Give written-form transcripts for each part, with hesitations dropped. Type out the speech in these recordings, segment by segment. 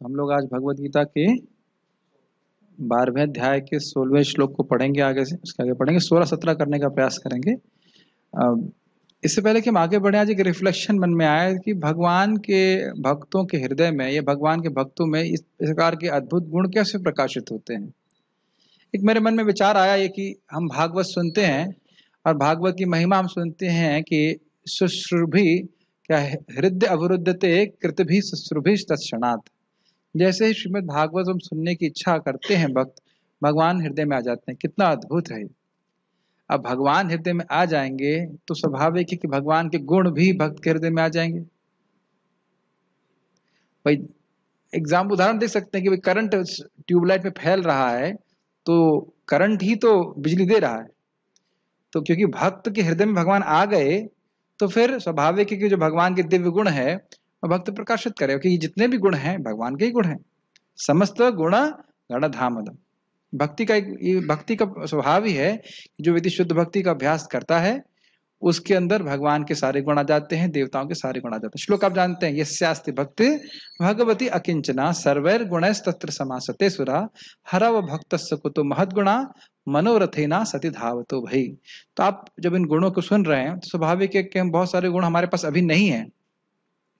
हम लोग आज भगवत गीता के 12वें अध्याय के 16वें श्लोक को पढ़ेंगे। आगे से उसके आगे पढ़ेंगे, 16-17 करने का प्रयास करेंगे। इससे पहले कि हम आगे बढ़े, आज एक रिफ्लेक्शन मन में आया कि भगवान के भक्तों के हृदय में या भगवान के भक्तों में इस प्रकार के अद्भुत गुण कैसे प्रकाशित होते हैं। एक मेरे मन में विचार आया ये कि हम भागवत सुनते हैं और भागवत की महिमा हम सुनते हैं कि शुश्रुभि क्या हृदय अवरुद्धते कृतभि शुश्रुभि तत्क्षणात्। जैसे ही श्रीमद् भागवत हम सुनने की इच्छा करते हैं भक्त, भगवान हृदय में आ जाते हैं। कितना अद्भुत है। अब भगवान हृदय में आ जाएंगे तो स्वाभाविक है कि भगवान के गुण भी भक्त के हृदय में आ जाएंगे। भाई एग्जाम उदाहरण देख सकते हैं कि भाई करंट ट्यूबलाइट में फैल रहा है तो करंट ही तो बिजली दे रहा है। तो क्योंकि भक्त के हृदय में भगवान आ गए तो फिर स्वाभाविक है कि जो भगवान के दिव्य गुण है वह भक्त प्रकाशित करे कि जितने भी गुण हैं भगवान के ही गुण हैं। समस्त गुण गण धामदम। भक्ति का स्वभाव ही है कि जो व्यक्ति शुद्ध भक्ति का अभ्यास करता है उसके अंदर भगवान के सारे गुण आ जाते हैं, देवताओं के सारे गुण आ जाते हैं। श्लोक आप जानते हैं, यस्यास्ति भक्ति भगवती अकिंचना सर्वैर गुणैस्तत्र समासते सुरा हरव भक्तस्य कुतो महद्गुणा मनोरथेना सति धावतो भई। तो आप जब इन गुणों को सुन रहे हैं तो स्वाभाविक है कि हम बहुत सारे गुण हमारे पास अभी नहीं है,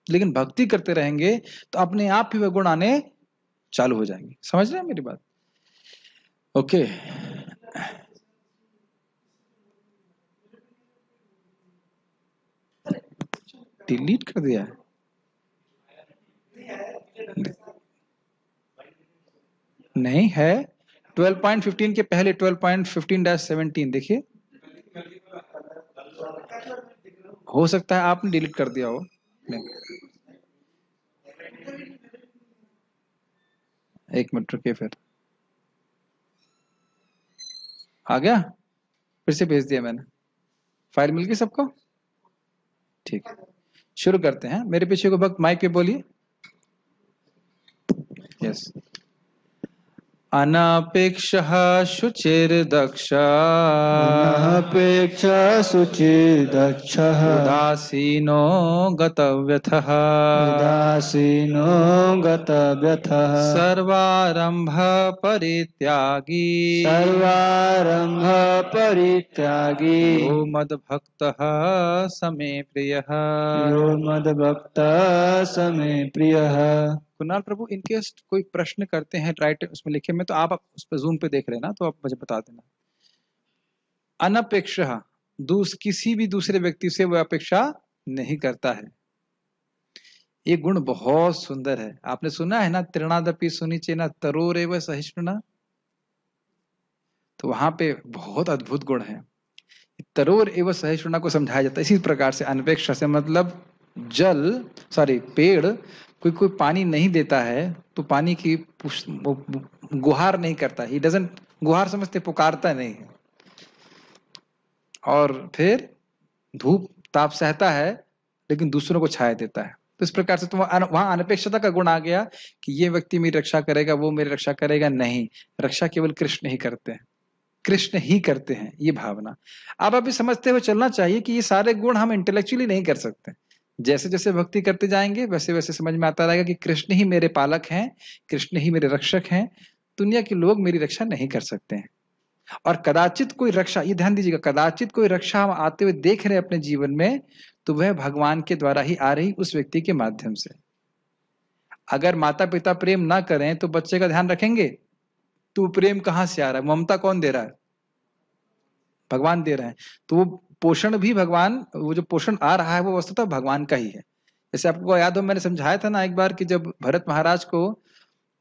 लेकिन भक्ति करते रहेंगे तो अपने आप ही वह गुण आने चालू हो जाएंगे। समझ रहे हैं मेरी बात? ओके। डिलीट कर दिया है? नहीं है। 12.15 के पहले 12.15-17 देखिए। हो सकता है आपने डिलीट कर दिया हो। नहीं। एक मिनट रुकिए, फिर आ गया। फिर से भेज दिया मैंने। फाइल मिल गई सबको? ठीक है, शुरू करते हैं। मेरे पीछे को भक्त माइक पे बोलिए। यस। अनपेक्षः शुचिर्दक्षः अनपेक्षः शुचिर्दक्षः उदासीनो गतव्यथः उदासीनो गतव्यथः सर्वारंभ परित्यागी सर्वारंभ परित्यागी यो मद्भक्तः समे प्रियः यो मद्भक्तः समे प्रियः। कुणाल प्रभु, इनके कोई प्रश्न करते हैं राइट उसमें लिखे में, तो आप उस पर जूम पे देख लेना, तो आप मुझे बता देना। अनपेक्षः, किसी भी दूसरे व्यक्ति से वह अपेक्षा नहीं करता है। ये गुण बहुत सुंदर है। आपने सुना है ना, तृणादपि सुनिचेना तरोरेव सहिष्णुना। तो वहां पे बहुत अद्भुत गुण है। तरोर एवं सहिष्णुना को समझाया जाता है इसी प्रकार से। अनपेक्षा से मतलब पेड़ कोई पानी नहीं देता है तो पानी की गुहार नहीं करता। ही डजंट गुहार समझते, पुकारता नहीं है। और फिर धूप ताप सहता है लेकिन दूसरों को छाया देता है। तो इस प्रकार से वहां अनपेक्षता का गुण आ गया कि ये व्यक्ति मेरी रक्षा करेगा, वो मेरी रक्षा करेगा। नहीं, रक्षा केवल कृष्ण ही करते हैं, कृष्ण ही करते हैं, ये भावना। अब अभी समझते हुए चलना चाहिए कि ये सारे गुण हम इंटेलेक्चुअली नहीं कर सकते। जैसे जैसे भक्ति करते जाएंगे वैसे वैसे समझ में आता रहेगा कि कृष्ण ही मेरे पालक हैं, कृष्ण ही मेरे रक्षक हैं। दुनिया के लोग मेरी रक्षा नहीं कर सकते हैं। और कदाचित कोई रक्षा, ये ध्यान दीजिएगा, कदाचित कोई रक्षा हम आते हुए देख रहे हैं अपने जीवन में, तो वह भगवान के द्वारा ही आ रही, उस व्यक्ति के माध्यम से। अगर माता पिता प्रेम ना करें तो बच्चे का ध्यान रखेंगे? तो प्रेम कहां से आ रहा है? ममता कौन दे रहा है? भगवान दे रहे हैं। तो वो पोषण भी भगवान, वो जो पोषण आ रहा है वो वस्तुतः भगवान का ही है। जैसे आपको याद हो, मैंने समझाया था ना एक बार कि जब भरत महाराज को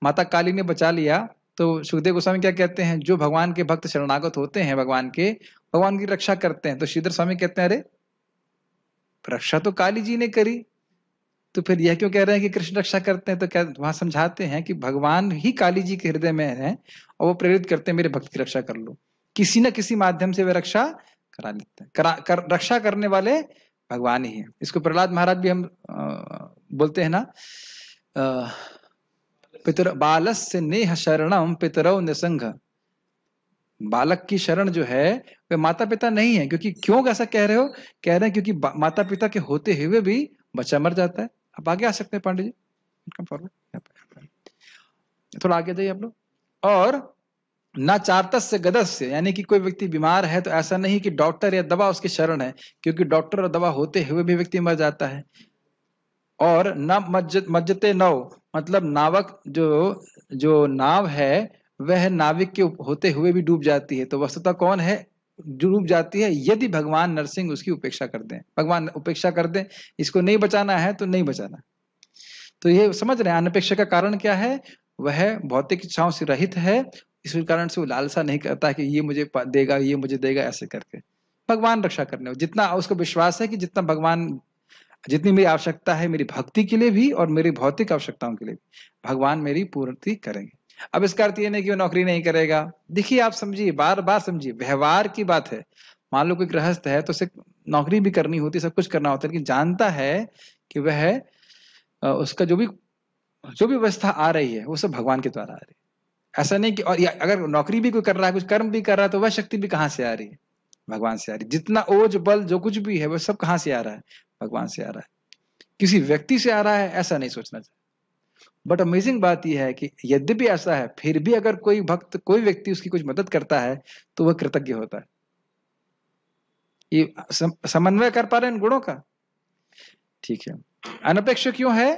माता काली ने बचा लिया तो सुखदेव गोस्वामी क्या कहते हैं, जो भगवान के भक्त शरणागत होते हैं भगवान की रक्षा करते हैं। तो श्रीधर स्वामी कहते हैं, अरे रक्षा तो काली जी ने करी, तो फिर यह क्यों कह रहे हैं कि कृष्ण रक्षा करते हैं? तो क्या वहां समझाते हैं कि भगवान ही काली जी के हृदय में है और वो प्रेरित करते हैं मेरे भक्त की रक्षा कर लो। किसी न किसी माध्यम से वे रक्षा करा लेते हैं। रक्षा करने वाले भगवान ही है। इसको प्रहलाद महाराज भी हम बोलते हैं ना, पितर बालस्य नेह शरणम पितरौ निसंग। बालक की शरण जो है वह माता पिता नहीं है। क्योंकि क्यों ऐसा कह रहे हो? कह रहे हैं क्योंकि माता पिता के होते हुए भी बच्चा मर जाता है। अब आगे आ सकते हैं पांडे जी, थोड़ा आगे जाइए आप लोग। और ना चार्तस्य गदस्य, यानी कि कोई व्यक्ति बीमार है तो ऐसा नहीं कि डॉक्टर या दवा उसकी शरण है, क्योंकि डॉक्टर और दवा होते हुए भी व्यक्ति मर जाता है। और न मज्जते नौ, मतलब नावक जो जो नाव है वह नाविक के होते हुए भी डूब जाती है। तो वस्तुतः कौन है डूब जाती है? यदि भगवान नरसिंह उसकी उपेक्षा कर दें, भगवान उपेक्षा कर दें, इसको नहीं बचाना है तो नहीं बचाना। तो ये समझ रहे हैं अनपेक्षा का कारण क्या है? वह भौतिक इच्छाओं से रहित है, इस कारण से वो लालसा नहीं करता कि ये मुझे देगा, ये मुझे देगा, ऐसे करके भगवान रक्षा करने, जितना उसको विश्वास है कि जितना भगवान, जितनी मेरी आवश्यकता है मेरी भक्ति के लिए भी और मेरी भौतिक आवश्यकताओं के लिए भी, भगवान मेरी पूर्ति करेंगे। अब इसका अर्थ ये नहीं कि वो नौकरी नहीं करेगा। देखिए आप समझिए, बार बार समझिए, व्यवहार की बात है। मान लो कोई गृहस्थ है तो उसे नौकरी भी करनी होती, सब कुछ करना होता है, लेकिन जानता है कि वह उसका जो भी व्यवस्था आ रही है वो सब भगवान के द्वारा आ रही है। ऐसा नहीं कि, और अगर नौकरी भी कोई कर रहा है, कुछ कर्म भी कर रहा है, तो वह शक्ति भी कहाँ से आ रही है? भगवान से आ रही है। जितना ओज बल जो कुछ भी है वह सब कहाँ से आ रहा है? भगवान से आ रहा है। किसी व्यक्ति से आ रहा है ऐसा नहीं सोचना चाहिए। बट अमेजिंग बात यह है कि यद्यपि ऐसा है, फिर भी अगर कोई भक्त, कोई व्यक्ति उसकी कुछ मदद करता है तो वह कृतज्ञ होता है। ये समन्वय कर पा रहे हैं इन गुणों का? ठीक है। अनपेक्ष क्यों है?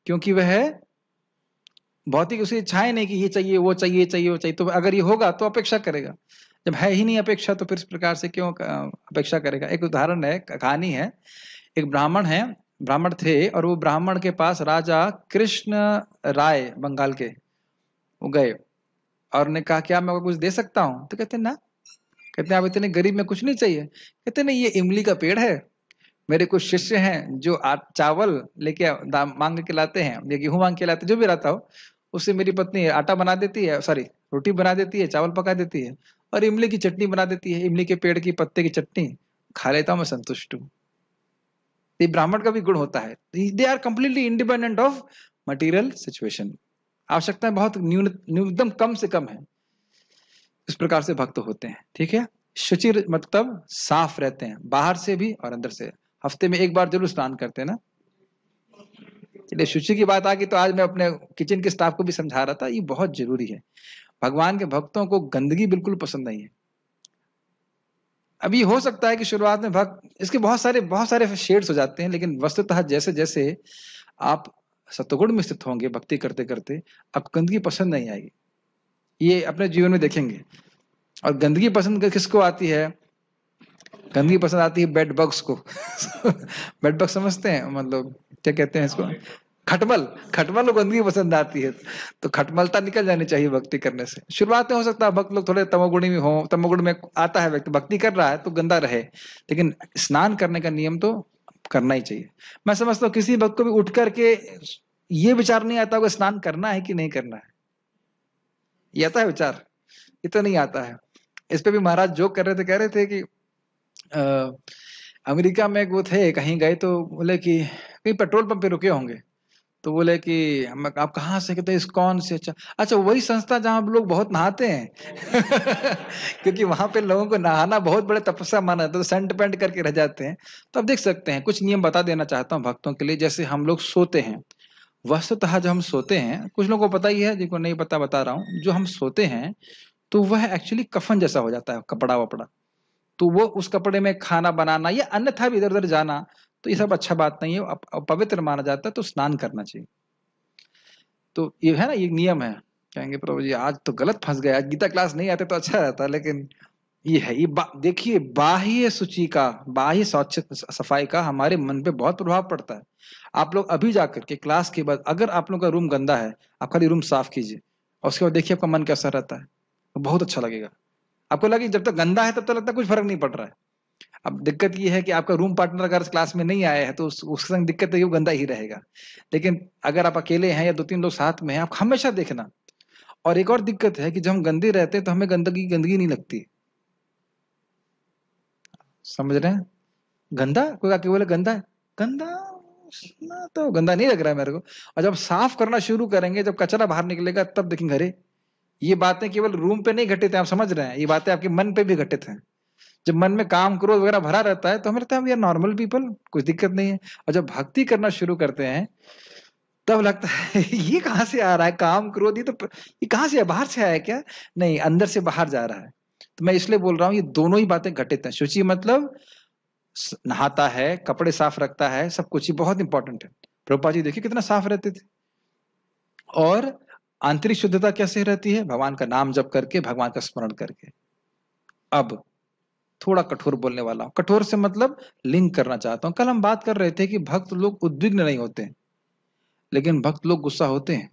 क्योंकि वह भौतिक उसे इच्छाएं नहीं कि ये चाहिए वो चाहिए, चाहिए वो चाहिए। तो अगर ये होगा तो अपेक्षा करेगा, जब है ही नहीं अपेक्षा तो फिर इस प्रकार से क्यों अपेक्षा करेगा? एक उदाहरण है, कहानी है। एक ब्राह्मण थे, और वो ब्राह्मण के पास राजा कृष्ण राय बंगाल के वो गए और ने कहा क्या मैं कुछ दे सकता हूँ? तो कहते ना, कहते हैं आप इतने गरीब में कुछ नहीं चाहिए? कहते नहीं, ये इमली का पेड़ है, मेरे कुछ शिष्य हैं जो चावल लेके मांग के लाते हैं या गेहूं मांग के लाते हैं, जो भी रहता हो, उससे मेरी पत्नी आटा बना देती है, सॉरी रोटी बना देती है, चावल पका देती है, और इमली की चटनी बना देती है, इमली के पेड़ की पत्ते की चटनी खा लेता हूं, मैं संतुष्ट हूँ। ये ब्राह्मण का भी गुण होता है। They are completely independent of material situation. आवश्यकताएं बहुत न्यूनतम कम से कम है। इस प्रकार से भक्त होते हैं। ठीक है। शुचिर मतलब साफ रहते हैं, बाहर से भी और अंदर से। हफ्ते में एक बार जरूर स्नान करते हैं ना। चलिए, शुचि की बात आ गई तो आज मैं अपने किचन के स्टाफ को भी समझा रहा था, ये बहुत जरूरी है। भगवान के भक्तों को गंदगी बिल्कुल पसंद नहीं है। अभी हो सकता है कि शुरुआत में भक्त इसके बहुत सारे शेड्स हो जाते हैं, लेकिन वस्तुतः जैसे जैसे आप सतगुण में स्थित होंगे भक्ति करते करते, अब गंदगी पसंद नहीं आएगी। ये अपने जीवन में देखेंगे। और गंदगी पसंद किसको आती है? गंदगी पसंद आती है बेड बग्स को। बेड बग समझते हैं, मतलब क्या कहते हैं इसको? खटमल। खटमल को गंदगी पसंद आती है, तो खटमलता निकल जानी चाहिए भक्ति करने से। शुरुआत में हो सकता है भक्त लोग थोड़े तमोगुणी में हो, तमोगुण में आता है व्यक्ति, भक्ति कर रहा है तो गंदा रहे, लेकिन स्नान करने का नियम तो करना ही चाहिए। मैं समझता हूँ किसी भक्त को भी उठ करके ये विचार नहीं आता होगा स्नान करना है कि नहीं करना है। ये आता है विचार? ये तो नहीं आता है। इस पे भी महाराज जोक कर रहे थे, कह रहे थे कि अमेरिका में वो थे, कहीं गए तो बोले कि कहीं पेट्रोल पंप पे रुके होंगे, तो बोले कि हम, आप कहाँ से? कहते इस्कॉन से। अच्छा अच्छा, वही संस्था जहाँ हम लोग बहुत नहाते हैं। क्योंकि वहां पे लोगों को नहाना बहुत बड़े तपस्या माना जाता है, तो सेंट पेंट करके रह जाते हैं। तो अब देख सकते हैं, कुछ नियम बता देना चाहता हूँ भक्तों के लिए। जैसे हम लोग सोते हैं, वस्तुतः जब हम सोते हैं, कुछ लोगों को पता ही है, जिनको नहीं पता बता रहा हूँ, जो हम सोते हैं तो वह एक्चुअली कफन जैसा हो जाता है, कपड़ा वपड़ा। तो वो उस कपड़े में खाना बनाना या अन्यथा भी इधर उधर जाना, तो ये सब अच्छा बात नहीं है, पवित्र माना जाता है, तो स्नान करना चाहिए। तो ये है ना, ये नियम है। कहेंगे प्रभु जी आज तो गलत फंस गया, गीता क्लास नहीं आते तो अच्छा रहता, लेकिन ये है, ये देखिए, बाह्य शुचि का, बाह्य स्वच्छ सफाई का हमारे मन पे बहुत प्रभाव पड़ता है। आप लोग अभी जाकर के क्लास के बाद, अगर आप लोग का रूम गंदा है, आप खाली रूम साफ कीजिए और उसके बाद देखिए आपका मन कैसा रहता है, बहुत अच्छा लगेगा आपको। लगे जब तक गंदा है तब तक लगता है कुछ फर्क नहीं पड़ रहा है। अब दिक्कत ये है कि आपका रूम पार्टनर अगर क्लास में नहीं आया है तो उसके संग दिक्कत है कि वो गंदा ही रहेगा। लेकिन अगर आप अकेले हैं या 2-3 लोग साथ में हैं, आप हमेशा देखना। और एक और दिक्कत है कि जब हम गंदे रहते हैं तो हमें गंदगी गंदगी नहीं लगती। समझ रहे हैं? गंदा, कोई आके बोले गंदा है, गंदा ना, तो गंदा नहीं लग रहा है मेरे को। और जब साफ करना शुरू करेंगे, जब कचरा बाहर निकलेगा, तब देखेंगे अरे ये बातें केवल रूम पे नहीं घटित है, आप समझ रहे हैं, ये बातें आपके मन पे भी घटित हैं। जब मन में काम क्रोध वगैरह भरा रहता है तो हमें लगता है यार नॉर्मल पीपल, कुछ दिक्कत नहीं है। और जब भक्ति करना शुरू करते हैं तब लगता है ये कहाँ से आ रहा है, काम क्रोध, ये कहाँ से है, बाहर से आया क्या? नहीं, अंदर से बाहर जा रहा है। तो मैं इसलिए बोल रहा हूँ ये दोनों ही बातें घटित हैं। शुचि मतलब नहाता है, कपड़े साफ रखता है, सब कुछ, ये बहुत इंपॉर्टेंट है। प्रभुपाद जी देखिए कितना साफ रहते थे। और आंतरिक शुद्धता कैसे रहती है? भगवान का नाम जप करके, भगवान का स्मरण करके। अब थोड़ा कठोर बोलने वाला हूं। कठोर से मतलब लिंक करना चाहता हूं। कल हम बात कर रहे थे कि भक्त लोग उद्विग्न नहीं होते, लेकिन भक्त लोग गुस्सा होते हैं।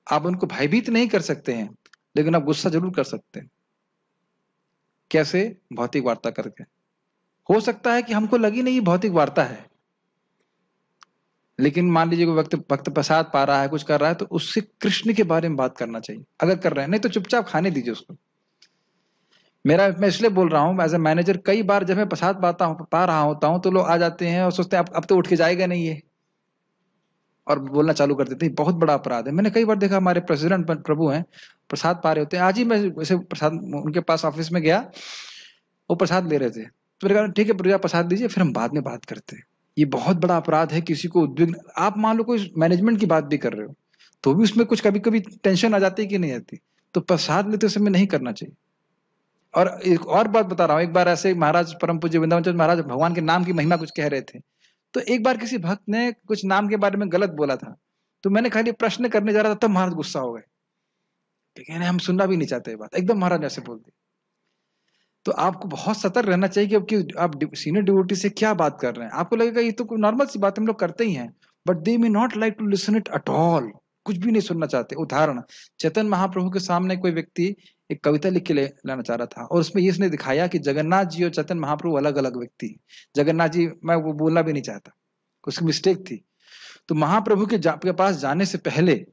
आप उनको भयभीत नहीं कर सकते हैं, लेकिन आप गुस्सा जरूर कर सकते हैं। कैसे? भौतिक वार्ता करके। हो सकता है कि हमको लगी नहीं भौतिक वार्ता है, लेकिन मान लीजिए कोई वक्त भक्त प्रसाद पा रहा है, कुछ कर रहा है, तो उससे कृष्ण के बारे में बात करना चाहिए अगर कर रहे हैं। नहीं तो चुपचाप खाने दीजिए उसको। मैं इसलिए बोल रहा हूँ, एज ए मैनेजर कई बार जब मैं प्रसाद पा रहा होता हूँ, तो लोग आ जाते हैं और सोचते हैं अब तो उठ के जाएगा नहीं ये, और बोलना चालू कर देते हैं। बहुत बड़ा अपराध है। मैंने कई बार देखा, हमारे प्रेसिडेंट प्रभु हैं, प्रसाद पा रहे होते हैं। आज ही मैं वैसे प्रसाद उनके पास ऑफिस में गया, वो प्रसाद ले रहे थे, तो मैंने कहा ठीक है प्रभु प्रसाद दीजिए, फिर हम बाद में बात करते हैं। ये बहुत बड़ा अपराध है। किसी को उद्विग्न, आप मान लो कोई मैनेजमेंट की बात भी कर रहे हो, तो भी उसमें कुछ कभी कभी टेंशन आ जाती है कि नहीं आती, तो प्रसाद लेते समय नहीं करना चाहिए। और एक और बात बता रहा हूँ, एक बार ऐसे महाराज परम पूज्य वृंदावन चंद्र महाराज भगवान के नाम की महिमा कुछ कह रहे थे, तो एक बार किसी भक्त ने कुछ नाम के बारे में गलत बोला था, तो मैंने खाली प्रश्न करने जा रहा था, तब महाराज गुस्सा हो गए, लेकिन हम सुनना भी नहीं चाहते ये बात, एकदम महाराज ऐसे बोल दी। तो आपको बहुत सतर्क रहना चाहिए कि आप सीनियर डिवोटी से क्या बात कर रहे हैं। आपको लगेगा ये तो नॉर्मल सी बात हम लोग करते ही हैं, but they may not like to listen it at all. कुछ भी नहीं सुनना चाहते। उदाहरण, चैतन्य महाप्रभु के सामने कोई व्यक्ति एक कविता लिख के लाना चाह रहा था, और उसमें ये इसने दिखाया कि जगन्नाथ जी और चैतन्य महाप्रभु अलग अलग व्यक्ति। जगन्नाथ जी, मैं वो बोलना भी नहीं चाहता, उसकी मिस्टेक थी। तो महाप्रभु के पास जाने से पहले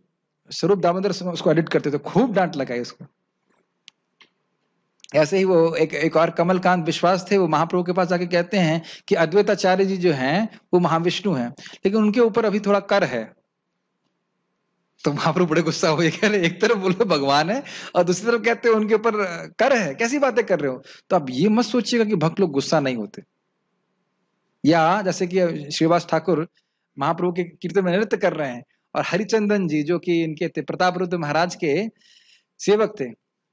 स्वरूप दामोदर उसको एडिट करते थे, खूब डांट लगाई उसको। ऐसे ही वो एक और कमलकांत विश्वास थे, वो महाप्रभु के पास जाके कहते हैं कि अद्वैताचार्य जी जो हैं वो महाविष्णु हैं, लेकिन उनके ऊपर अभी थोड़ा कर है। तो महाप्रभु बड़े गुस्सा हुए, कह रहे एक तरफ बोलो भगवान है और दूसरी तरफ कहते हो उनके ऊपर कर है, कैसी बातें कर रहे हो। तो अब ये मत सोचिएगा कि भक्त लोग गुस्सा नहीं होते। या जैसे कि श्रीवास ठाकुर महाप्रभु के कीर्तन में नृत्य कर रहे हैं, और हरिचंदन जी जो कि इनके थे प्रताप रुद्र महाराज के सेवक थे।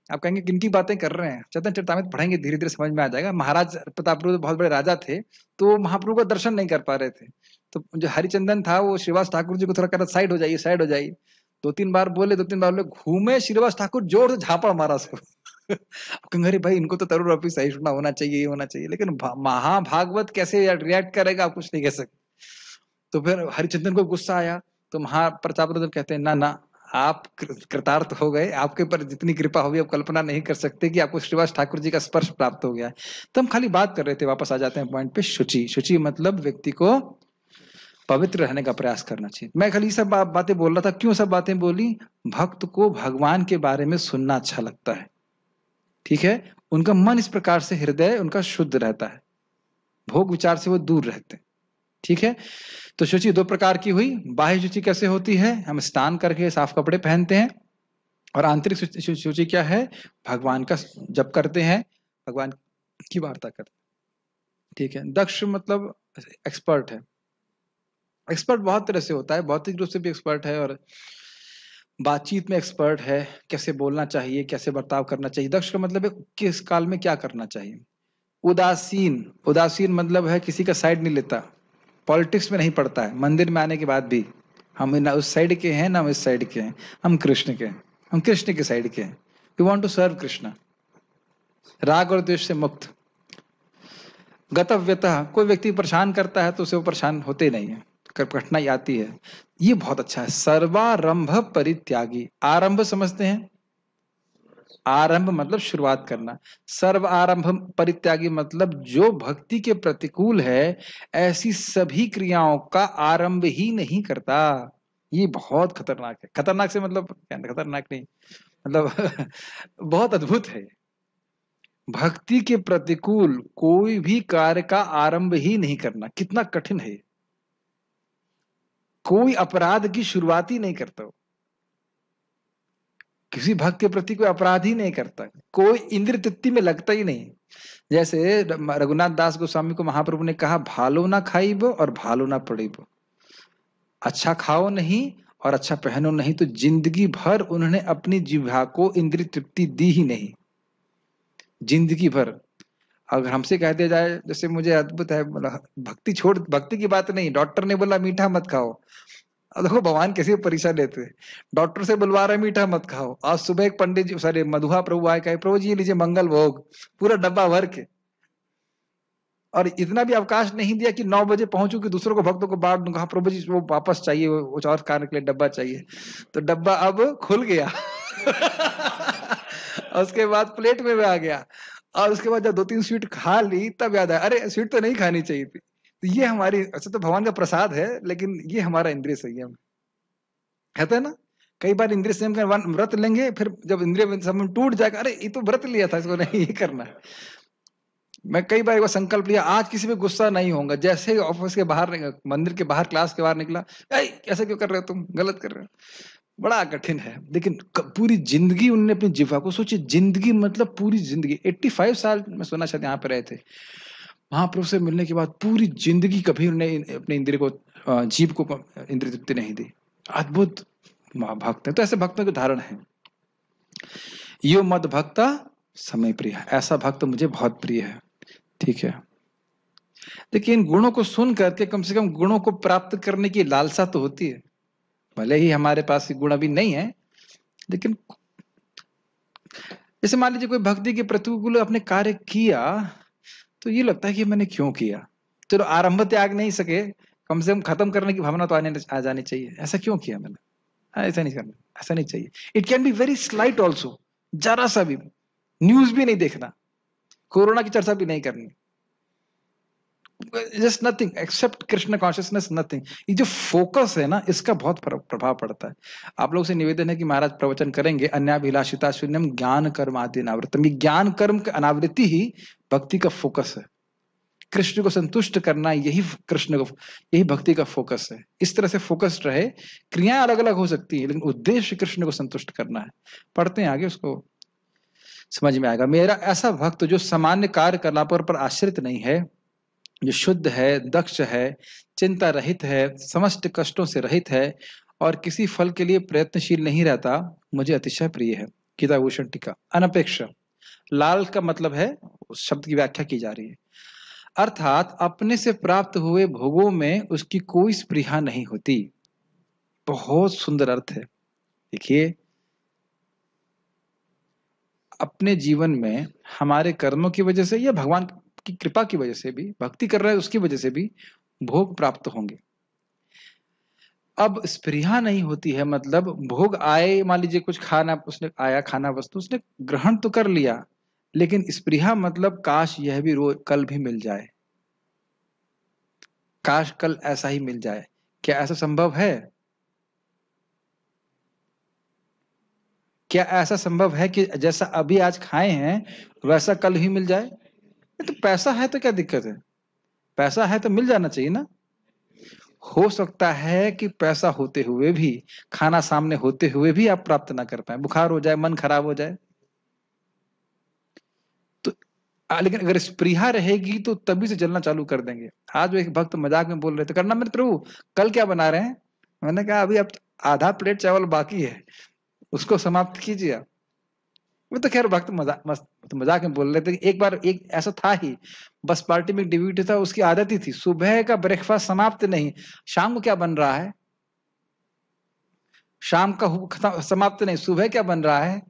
आप कहेंगे किनकी बातें कर रहे हैं? चैतन्य चरितामृत पढ़ेंगे, धीरे धीरे समझ में आ जाएगा। महाराज प्रताप रुद्र बहुत बड़े राजा थे, तो महाप्रभु का दर्शन नहीं कर पा रहे थे, तो जो हरिचंदन था वो श्रीवास ठाकुर जी को थोड़ा कह रहा साइड हो जाइए, साइड हो जाइए। दो तीन बार बोले, घूमे श्रीवास ठाकुर जोर से झापड़ मारा उसको। कहेंगे अरे भाई इनको तो तरुण रफी सहिष्णुता होना चाहिए, ये होना चाहिए, लेकिन महाभागवत कैसे रिएक्ट करेगा आप कुछ नहीं कह सकते। तो फिर हरिचंदन को गुस्सा आया, तो महाप्रताप रुद्र कहते हैं ना ना, आप कृतार्थ हो गए, आपके ऊपर जितनी कृपा होगी आप कल्पना नहीं कर सकते कि आपको श्रीवास ठाकुर जी का स्पर्श प्राप्त हो गया है। तो हम खाली बात कर रहे थे, वापस आ जाते हैं पॉइंट पे। शुचि, शुचि मतलब व्यक्ति को पवित्र रहने का प्रयास करना चाहिए। मैं खाली सब बातें बोल रहा था। क्यों सब बातें बोली? भक्त को भगवान के बारे में सुनना अच्छा लगता है, ठीक है। उनका मन इस प्रकार से, हृदय उनका शुद्ध रहता है, भोग विचार से वो दूर रहते हैं, ठीक है। तो शुचि दो प्रकार की हुई। बाह्य शुचि कैसे होती है? हम स्नान करके साफ कपड़े पहनते हैं। और आंतरिक शुचि क्या है? भगवान का जप करते हैं, भगवान की वार्ता करते हैं, ठीक है। दक्ष मतलब एक्सपर्ट है। एक्सपर्ट बहुत तरह से होता है, भौतिक रूप से भी एक्सपर्ट है और बातचीत में एक्सपर्ट है, कैसे बोलना चाहिए, कैसे बर्ताव करना चाहिए। दक्ष का मतलब है किस काल में क्या करना चाहिए। उदासीन, उदासीन मतलब है किसी का साइड नहीं लेता, पॉलिटिक्स में नहीं पड़ता है। मंदिर में आने के बाद भी हम ना उस साइड के हैं ना इस साइड के हैं, हम कृष्ण के हैं, हम कृष्ण के साइड के हैं। We want to serve Krishna. राग और द्वेष से मुक्त। गतव्यतः, कोई व्यक्ति परेशान करता है तो उसे वो परेशान होते नहीं है, कठिनाई आती है। ये बहुत अच्छा है। सर्वारंभ परित्यागी, आरंभ समझते हैं? आरंभ मतलब शुरुआत करना। सर्व आरंभ परित्यागी मतलब जो भक्ति के प्रतिकूल है, ऐसी सभी क्रियाओं का आरंभ ही नहीं करता। ये बहुत खतरनाक है। खतरनाक से मतलब खतरनाक नहीं, मतलब बहुत अद्भुत है। भक्ति के प्रतिकूल कोई भी कार्य का आरंभ ही नहीं करना, कितना कठिन है। कोई अपराध की शुरुआत ही नहीं करता, किसी भक्त के प्रति कोई अपराध ही नहीं करता, कोई इंद्र तृप्ति में लगता ही नहीं। जैसे रघुनाथ दास गोस्वामी को महाप्रभु ने कहा, भालो ना खाइब और भालो ना पड़िब। अच्छा खाओ नहीं और अच्छा पहनो नहीं, तो जिंदगी भर उन्होंने अपनी जिह्वा को इंद्रिय तृप्ति दी ही नहीं, जिंदगी भर। अगर हमसे कह दिया जाए, जैसे मुझे अद्भुत है, भक्ति छोड़, भक्ति की बात नहीं, डॉक्टर ने बोला मीठा मत खाओ, अब देखो भगवान कैसे परीक्षा लेते हैं, डॉक्टर से बुलवा रहे मीठा मत खाओ, आज सुबह एक पंडित जी, सॉरी मधुआ प्रभु आए, कहे प्रभु जी ये लीजिए मंगल भोग, पूरा डब्बा भर के, और इतना भी अवकाश नहीं दिया कि 9 बजे पहुंचू कि दूसरों को भक्तों को बांट दूंगा, प्रभु जी वो वापस चाहिए, वो और कार्य के लिए डब्बा चाहिए, तो डब्बा अब खुल गया और उसके बाद प्लेट में भी आ गया, और उसके बाद जब 2-3 स्वीट खा ली तब याद आया अरे स्वीट तो नहीं खानी चाहिए थी। तो ये हमारी, अच्छा तो भगवान का प्रसाद है, लेकिन ये हमारा इंद्रिय संयम कहते हैं ना, कई बार इंद्रिय संयम का व्रत लेंगे, फिर जब इंद्रिय संयम टूट जाएगा, अरे ये तो व्रत लिया था, इसको नहीं ये करना है। मैं कई बार एक बार संकल्प लिया, आज किसी पे गुस्सा नहीं होगा, जैसे ही ऑफिस के बाहर, मंदिर के बाहर, क्लास के बाहर निकला, ऐसा क्यों कर रहे हो तुम, गलत कर रहे हो, बड़ा कठिन है। लेकिन पूरी जिंदगी उन्होंने अपनी जिह्वा को, सोचिए जिंदगी मतलब पूरी जिंदगी, 85 साल मैं सुना शायद यहाँ पे रहे थे, महाप्रभु से मिलने के बाद पूरी जिंदगी कभी उन्होंने अपने इंद्रिय को, जीव को इंद्रिय तृप्ति नहीं दी। अद्भुत भक्त है। तो ऐसे भक्तों के उदाहरण है, यो मद भक्ता समय प्रिय, ऐसा भक्त मुझे बहुत प्रिय है। ठीक है, देखिए इन गुणों को सुन करके कम से कम गुणों को प्राप्त करने की लालसा तो होती है, भले ही हमारे पास ये गुण अभी नहीं है, लेकिन जैसे मान लीजिए कोई भक्ति के प्रतिकूल अपने कार्य किया, तो ये लगता है कि मैंने क्यों किया, चलो आरंभ त्याग नहीं सके, कम से कम खत्म करने की भावना तो आ जानी चाहिए, ऐसा क्यों किया मैंने, ऐसा नहीं करना, ऐसा नहीं चाहिए। It can be very slight also, जरा सा भी, न्यूज भी नहीं देखना, कोरोना की चर्चा भी नहीं करनी, just nothing accept Krishna consciousness, nothing. ये जो फोकस है ना, इसका बहुत प्रभाव पड़ता है। आप लोगों से निवेदन है कि महाराज प्रवचन करेंगे, अन्याभिलाषिता शून्यम ज्ञान कर्म आदि अनावृतम, ज्ञान कर्म की अनावृत्ति ही भक्ति का फोकस है। कृष्ण को संतुष्ट करना, यही कृष्ण को, यही भक्ति का फोकस है। इस तरह से फोकस्ड रहे, क्रियाएं अलग अलग हो सकती है, लेकिन उद्देश्य कृष्ण को संतुष्ट करना है। पढ़ते हैं आगे, उसको समझ में आएगा। मेरा ऐसा भक्त जो सामान्य कार्य कलापों पर आश्रित नहीं है, जो शुद्ध है, दक्ष है, चिंता रहित है, समस्त कष्टों से रहित है और किसी फल के लिए प्रयत्नशील नहीं रहता, मुझे अतिशय प्रिय है। गीताभूषण टीका। अनपेक्ष, लाल का मतलब है, उस शब्द की व्याख्या की जा रही है, अर्थात अपने से प्राप्त हुए भोगों में उसकी कोई स्पृहा नहीं होती। बहुत सुंदर अर्थ है। देखिए अपने जीवन में हमारे कर्मों की वजह से या भगवान की कृपा की वजह से भी, भक्ति कर रहे हैं उसकी वजह से भी भोग प्राप्त होंगे। अब स्पृहा नहीं होती है मतलब भोग आए, मान लीजिए कुछ खाना, उसने आया खाना वस्तु, उसने ग्रहण तो कर लिया, लेकिन स्पृहा मतलब काश यह भी रोज कल भी मिल जाए, काश कल ऐसा ही मिल जाए। क्या ऐसा संभव है? क्या ऐसा संभव है कि जैसा अभी आज खाए हैं वैसा कल ही मिल जाए? तो पैसा है तो क्या दिक्कत है, पैसा है तो मिल जाना चाहिए ना। हो सकता है कि पैसा होते हुए भी, खाना सामने होते हुए भी आप प्राप्त ना कर पाए, बुखार हो जाए, मन खराब हो जाए, तो लेकिन अगर स्पृहा रहेगी तो तभी से जलना चालू कर देंगे। आज एक भक्त मजाक में बोल रहे थे, करना मत प्रभु, कल क्या बना रहे हैं? मैंने कहा अभी अब आधा प्लेट चावल बाकी है, उसको समाप्त कीजिए आप। वो तो खैर भक्त मजाक में बोल रहे थे। एक बार एक ऐसा था ही, बस पार्टी में डिब्यूटी था, उसकी आदत ही थी सुबह का ब्रेकफास्ट समाप्त नहीं, शाम को क्या बन रहा है, शाम का समाप्त नहीं, सुबह क्या बन रहा है।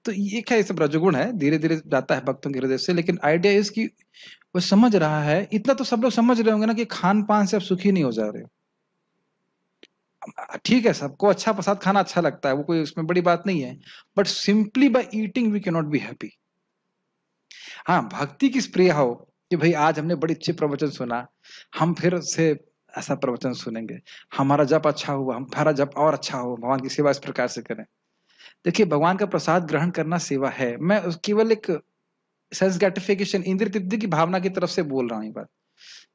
तो ये क्या, ये सब रजोगुण है, धीरे धीरे जाता है भक्तों के हृदय से। लेकिन आइडिया इसकी, वो समझ रहा है, इतना तो सब लोग समझ रहे होंगे ना कि खान पान से आप सुखी नहीं हो जा रहे। ठीक है, सबको अच्छा प्रसाद खाना अच्छा लगता है, वो कोई उसमें बड़ी बात नहीं है, but simply by eating we can not be happy. हाँ, भक्ति की स्प्रिय हो कि भाई आज हमने बड़ी अच्छी प्रवचन सुना, हम फिर से ऐसा प्रवचन सुनेंगे, हमारा जप अच्छा हुआ, हमारा जप और अच्छा हो, भगवान की सेवा इस प्रकार से करें। देखिए भगवान का प्रसाद ग्रहण करना सेवा है, मैं केवल एक सेंस ग्रेटिफिकेशन, इंद्रिय तृप्ति की भावना की तरफ से बोल रहा हूँ ये बात।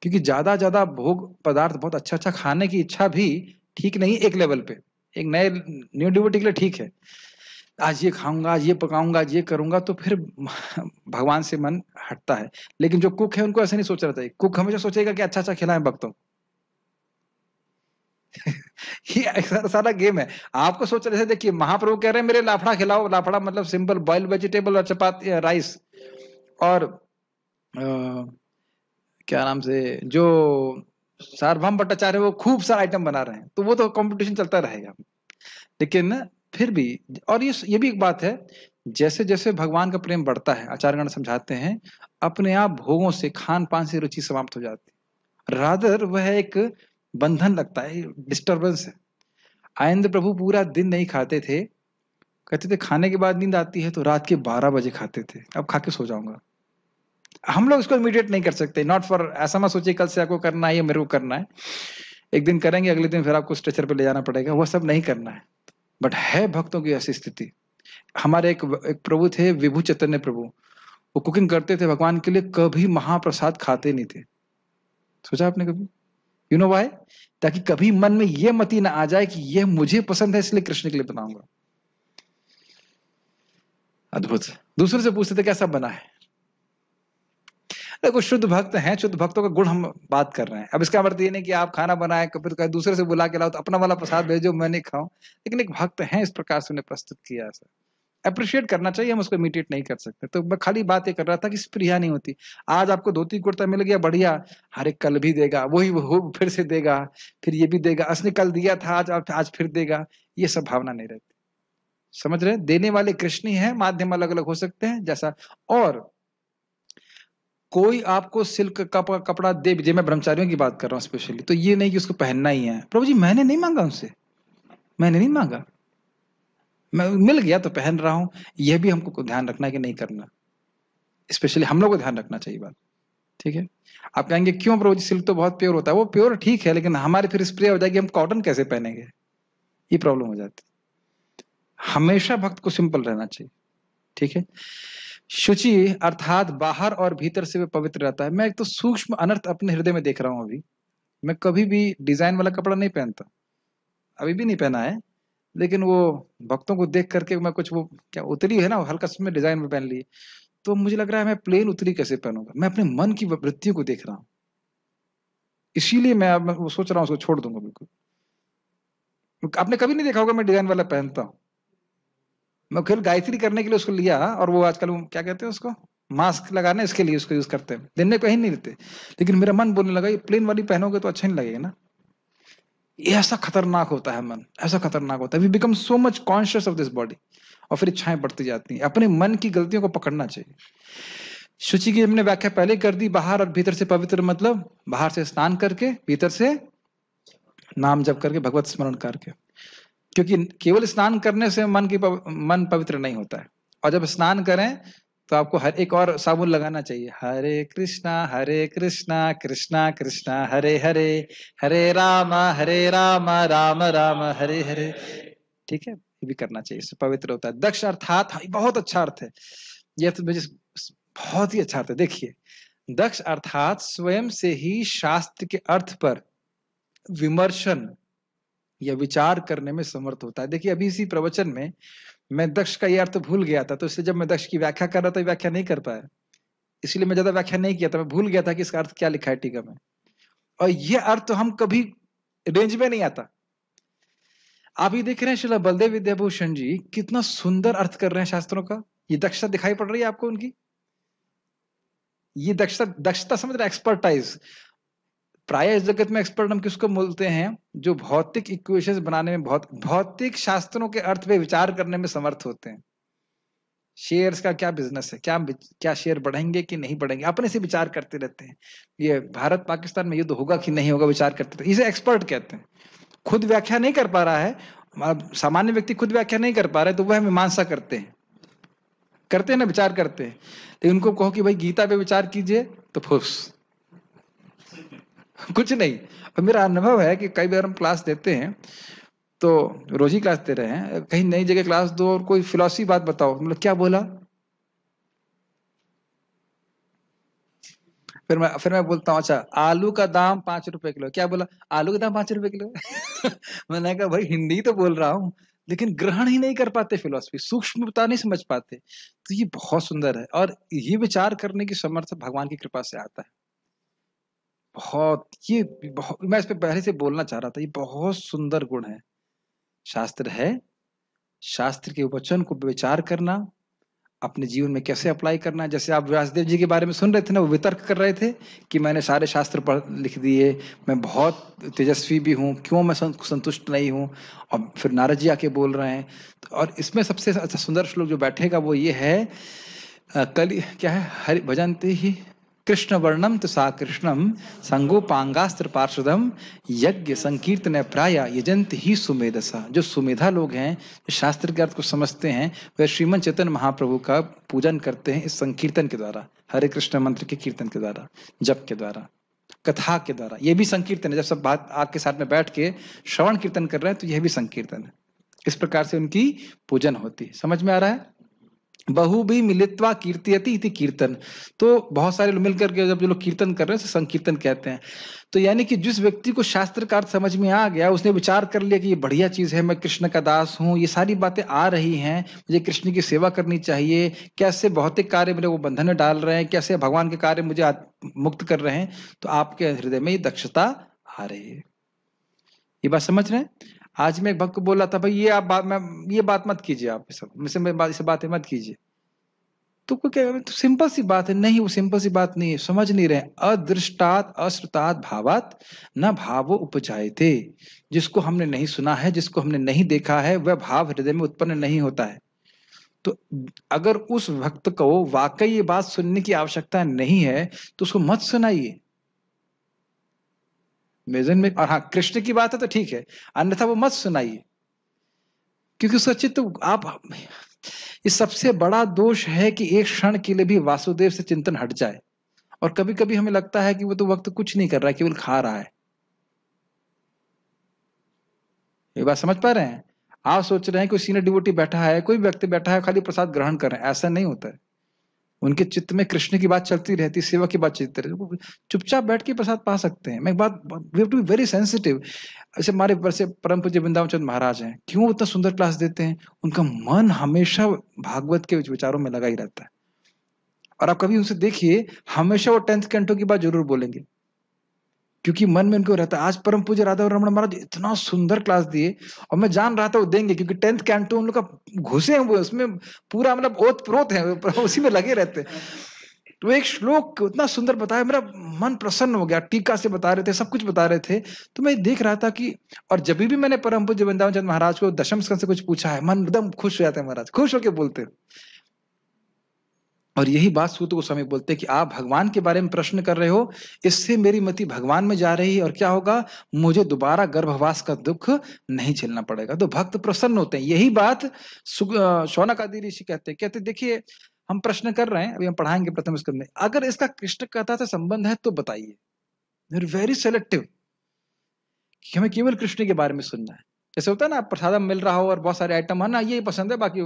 क्योंकि ज्यादा ज्यादा भोग पदार्थ, बहुत अच्छा अच्छा खाने की इच्छा भी ठीक नहीं, एक लेवल पे, एक नए न्यू डिवोटी के लिए ठीक है, आज ये खाऊंगा, आज ये पकाऊंगा, आज ये करूंगा, तो फिर भगवान से मन हटता है। लेकिन जो कुक है उनको ऐसे नहीं सोच रहा था, कुक हमेशा सोचेगा कि अच्छा अच्छा खिलाएं भक्तों। ये सारा गेम है। आपको सोच रहे थे, देखिए महाप्रभु कह रहे हैं मेरे लाफड़ा खिलाओ, लाफड़ा मतलब सिंपल बॉइल्ड वेजिटेबल और चपाती राइस और क्या नाम से जो सार्वभौम भट्टाचार्य वो खूब सारा आइटम बना रहे हैं, तो वो तो कंपटीशन चलता रहेगा। लेकिन फिर भी, और ये भी एक बात है, जैसे जैसे भगवान का प्रेम बढ़ता है, आचार्यगण समझाते हैं, अपने आप भोगों से, खान पान से रुचि समाप्त हो जाती है। रादर वह एक बंधन लगता है, डिस्टर्बेंस है। आनंद प्रभु पूरा दिन नहीं खाते थे, कहते थे खाने के बाद नींद आती है तो रात के 12 बजे खाते थे, अब खा के सो जाऊंगा। हम लोग इसको इमीडिएट नहीं कर सकते, नॉट फॉर, ऐसा मत सोचिए कल से आपको करना है या मेरे को करना है, एक दिन करेंगे अगले दिन फिर आपको स्ट्रेचर पे ले जाना पड़ेगा, वो सब नहीं करना है। बट है भक्तों की ऐसी स्थिति। हमारे एक प्रभु थे, विभु चैतन्य प्रभु, वो कुकिंग करते थे भगवान के लिए, कभी महाप्रसाद खाते नहीं थे। सोचा आपने कभी? You know why? ताकि कभी मन में ये मति ना आ जाए कि ये मुझे पसंद है इसलिए कृष्ण के लिए बनाऊंगा। अद्भुत। दूसरे से पूछते थे कैसा बना है। देखो शुद्ध भक्त हैं, शुद्ध भक्तों का गुण हम बात कर रहे हैं। अब इसका मतलब ये नहीं कि आप खाना बनाए कभी तो दूसरे से बुला के लाओ तो अपना वाला प्रसाद भेजो मैं नहीं खाऊं, लेकिन एक भक्त हैं इस प्रकार से उन्हें प्रस्तुत किया, ऐसा अप्रिशिएट करना चाहिए, हम उसको इमिटेट नहीं कर सकते। तो मैं खाली बात ये कर रहा था कि स्प्रिया नहीं होती। आज आपको धोती कुर्ता मिल गया बढ़िया, हर एक कल भी देगा, वही वो फिर से देगा, फिर ये भी देगा, उसने कल दिया था आज फिर देगा, ये सब भावना नहीं रहती। समझ रहे? देने वाले कृष्ण ही है, माध्यम अलग अलग हो सकते हैं जैसा। और कोई आपको सिल्क का कपड़ा दे दे, मैं ब्रह्मचारियों की बात कर रहा हूं स्पेशली, तो ये नहीं कि उसको पहनना ही है। प्रभु जी मैंने नहीं मांगा उनसे, मैंने नहीं मांगा, मैं मिल गया तो पहन रहा हूं। यह भी हमको ध्यान रखना है कि नहीं करना, स्पेशली हम लोग को ध्यान रखना चाहिए बात। ठीक है? आप कहेंगे क्यों प्रभु जी, सिल्क तो बहुत प्योर होता है। वो प्योर ठीक है, लेकिन हमारे फिर स्प्रे हो जाएगी, हम कॉटन कैसे पहनेंगे, ये प्रॉब्लम हो जाती है। हमेशा भक्त को सिंपल रहना चाहिए। ठीक है? शुचि अर्थात बाहर और भीतर से वे पवित्र रहता है। मैं एक तो सूक्ष्म अनर्थ अपने हृदय में देख रहा हूं अभी। मैं कभी भी डिजाइन वाला कपड़ा नहीं पहनता, अभी भी नहीं पहना है, लेकिन वो भक्तों को देख करके मैं कुछ, वो क्या उतरी है ना हल्का में डिजाइन में पहन ली, तो मुझे लग रहा है मैं प्लेन उतरी कैसे पहनूंगा। मैं अपने मन की वृत्तियों को देख रहा हूँ, इसीलिए मैं वो सोच रहा हूँ उसको छोड़ दूंगा बिल्कुल। आपने कभी नहीं देखा होगा मैं डिजाइन वाला पहनता हूँ। मैं केवल गायत्री करने के लिए उसको लिया, और वो आजकल वो क्या कहते हैं उसको, मास्क लगाना, इसके लिए उसको यूज करते हैं, दिन में कहीं नहीं लेते। लेकिन मेरा मन बोलने लगा ये प्लेन वाली पहनोगे तो अच्छा नहीं लगेगा ना। ये ऐसा खतरनाक होता है मन, ऐसा खतरनाक होता है। We become so much conscious of this body, और फिर इच्छाएं बढ़ती जाती हैं। अपने मन की गलतियों को पकड़ना चाहिए। शुचि की हमने व्याख्या पहले कर दी, बाहर और भीतर से पवित्र मतलब बाहर से स्नान करके, भीतर से नाम जप करके, भगवत स्मरण करके। क्योंकि केवल स्नान करने से मन पवित्र नहीं होता है। और जब स्नान करें तो आपको हर एक और साबुन लगाना चाहिए, हरे कृष्णा कृष्णा कृष्णा हरे हरे, हरे राम राम राम हरे हरे। ठीक है? ये भी करना चाहिए, इससे पवित्र होता है। दक्ष अर्थात, हाँ, बहुत अच्छा अर्थ है यह, तो मुझे बहुत ही अच्छा अर्थ है। देखिए, दक्ष अर्थात स्वयं से ही शास्त्र के अर्थ पर विमर्शन या विचार करने में समर्थ होता है। देखिए अभी इसी प्रवचन में मैं दक्ष का ये अर्थ भूल गया था, तो इसलिए जब मैं दक्ष की व्याख्या कर रहा था व्याख्या नहीं कर पाया, इसलिए मैं ज्यादा व्याख्या नहीं किया था, मैं भूल गया था कि इसका अर्थ क्या लिखा है टीका में। और ये अर्थ तो हम कभी रेंज में नहीं आता। आप ये देख रहे हैं श्रील बलदेव विद्याभूषण जी कितना सुंदर अर्थ कर रहे हैं शास्त्रों का। ये दक्षता दिखाई पड़ रही है आपको उनकी? ये दक्षता समझ रहे, एक्सपर्टाइज। प्राय इस जगत में एक्सपर्ट हम किसको बोलते हैं? जो भौतिक इक्वेशंस बनाने में, भौतिक शास्त्रों के अर्थ पे विचार करने में समर्थ होते हैं। शेयर्स का क्या बिजनेस है, क्या शेयर बढ़ेंगे कि नहीं बढ़ेंगे, अपने से विचार करते रहते हैं। ये भारत पाकिस्तान में युद्ध होगा कि नहीं होगा विचार करते रहते हैं, इसे एक्सपर्ट कहते हैं। खुद व्याख्या नहीं कर पा रहा है, सामान्य व्यक्ति खुद व्याख्या नहीं कर पा रहे, तो वह मीमांसा करते हैं ना, विचार करते हैं। लेकिन उनको कहो कि भाई गीता पे विचार कीजिए तो फुस कुछ नहीं। और मेरा अनुभव है कि कई बार हम क्लास देते हैं, तो रोज ही क्लास दे रहे हैं, कहीं नई जगह क्लास दो और कोई फिलॉसफी बात बताओ, मतलब क्या बोला, फिर मैं बोलता हूँ अच्छा आलू का दाम 5 रुपए किलो, क्या बोला, आलू का दाम 5 रुपए किलो। मैंने कहा भाई हिंदी तो बोल रहा हूँ, लेकिन ग्रहण ही नहीं कर पाते, फिलॉसफी सूक्ष्मता नहीं समझ पाते। तो ये बहुत सुंदर है, और ये विचार करने की समर्थ भगवान की कृपा से आता है। बहुत, ये बहुत, मैं इस पे पहले से बोलना चाह रहा था, ये बहुत सुंदर गुण है। शास्त्र है, शास्त्र के वचन को विचार करना, अपने जीवन में कैसे अप्लाई करना है। जैसे आप व्यासदेव जी के बारे में सुन रहे थे ना, वो वितर्क कर रहे थे कि मैंने सारे शास्त्र पढ़ लिख दिए, मैं बहुत तेजस्वी भी हूँ, क्यों मैं संतुष्ट नहीं हूँ। और फिर नारद जी आके बोल रहे हैं। और इसमें सबसे अच्छा सुंदर श्लोक जो बैठेगा वो ये है, कलि क्या है, हरि भजन्ते ही कृष्ण वर्णम तो सा कृष्णम संगोपांगास्त्र पार्षदम यज्ञ संकीर्तन प्राय यजंत ही सुमेधसा। जो सुमेधा लोग हैं, जो शास्त्र के अर्थ को समझते हैं, वे श्रीमन चैतन्य महाप्रभु का पूजन करते हैं इस संकीर्तन के द्वारा, हरे कृष्ण मंत्र के कीर्तन के द्वारा, जप के द्वारा, कथा के द्वारा। ये भी संकीर्तन है। जब सब बात आपके साथ में बैठ के श्रवण कीर्तन कर रहे हैं तो यह भी संकीर्तन है। इस प्रकार से उनकी पूजन होती है। समझ में आ रहा है? बहु भी मिलित्वा कीर्तयति इति कीर्तन। तो बहुत सारे लोग मिलकर के जब जो लोग कीर्तन कर रहे हैं संकीर्तन कहते हैं। तो यानी कि जिस व्यक्ति को शास्त्र का अर्थ समझ में आ गया, उसने विचार कर लिया कि ये बढ़िया चीज है, मैं कृष्ण का दास हूँ, ये सारी बातें आ रही हैं, मुझे कृष्ण की सेवा करनी चाहिए, कैसे भौतिक कार्य मेरे वो बंधन में डाल रहे हैं, कैसे भगवान के कार्य मुझे मुक्त कर रहे हैं, तो आपके हृदय में ये दक्षता आ रही है। ये बात समझ रहे हैं? आज मैं एक भक्त को बोला था, भाई ये बात मत कीजिए, आप इसे बातें मत कीजिए। तो कोई कह, तो सिंपल सी बात है। नहीं, वो सिंपल सी बात नहीं है, समझ नहीं रहे। अदृष्टात अश्रुतात् भावात न भावो उपजायते। जिसको हमने नहीं सुना है, जिसको हमने नहीं देखा है, वह भाव हृदय में उत्पन्न नहीं होता है। तो अगर उस भक्त को वाकई ये बात सुनने की आवश्यकता नहीं है तो उसको मत सुनाइए। मेजन में, और हाँ कृष्ण की बात है तो ठीक है, अन्यथा वो मत सुनाइए, क्योंकि उसका चित्त आप, ये सबसे बड़ा दोष है कि एक क्षण के लिए भी वासुदेव से चिंतन हट जाए। और कभी कभी हमें लगता है कि वो तो वक्त कुछ नहीं कर रहा है, केवल खा रहा है। ये बात समझ पा रहे हैं? आप सोच रहे हैं कोई सीनियर डिवोटी बैठा है, कोई व्यक्ति बैठा है, खाली प्रसाद ग्रहण कर रहे हैं, ऐसा नहीं होता है। उनके चित्त में कृष्ण की बात चलती रहती, सेवा की बात चलती रहती। चुपचाप बैठ के प्रसाद पा सकते हैं। मैं एक बात, we have to be very sensitive. ऐसे हमारे वैसे परम पूज्य वृंदावन चंद्र महाराज हैं, क्यों इतना सुंदर क्लास देते हैं? उनका मन हमेशा भागवत के विचारों में लगा ही रहता है। और आप कभी उनसे देखिए, हमेशा वो 10th कैंटो की बात जरूर बोलेंगे, क्योंकि मन में उनको रहता है। आज परम पूज्य राधा रमण महाराज इतना सुंदर क्लास दिए, और मैं जान रहा था वो देंगे, क्योंकि 10th कैंटो उन लोग का घुसे हैं वो, उसमें पूरा मतलब ओत प्रोत है, उसी में लगे रहते हैं। तो एक श्लोक उतना सुंदर बताया, मेरा मन प्रसन्न हो गया। टीका से बता रहे थे, सब कुछ बता रहे थे। तो मैं देख रहा था कि, और जब भी मैंने परम पूज्य वृंदावन चंद्र महाराज को दशम स्कंद से कुछ पूछा है, मन एकदम खुश हो जाता है। महाराज खुश होकर बोलते हैं। और यही बात सूत गोस्वामी बोलते हैं कि आप भगवान के बारे में प्रश्न कर रहे हो, इससे मेरी मति भगवान में जा रही है, और क्या होगा, मुझे दोबारा गर्भवास का दुख नहीं झेलना पड़ेगा। तो भक्त प्रसन्न होते हैं। यही बात शौनक आदि ऋषि कहते देखिए, हम प्रश्न कर रहे हैं, अभी हम पढ़ाएंगे प्रथम स्कंद में, अगर इसका कृष्ण कथा से संबंध है तो बताइए। वेरी सेलेक्टिव, कि हमें केवल कृष्ण के बारे में सुनना है। जैसे होता है ना, प्रसादम मिल रहा हो और बहुत सारे आइटम है ना, ये पसंद है, बाकी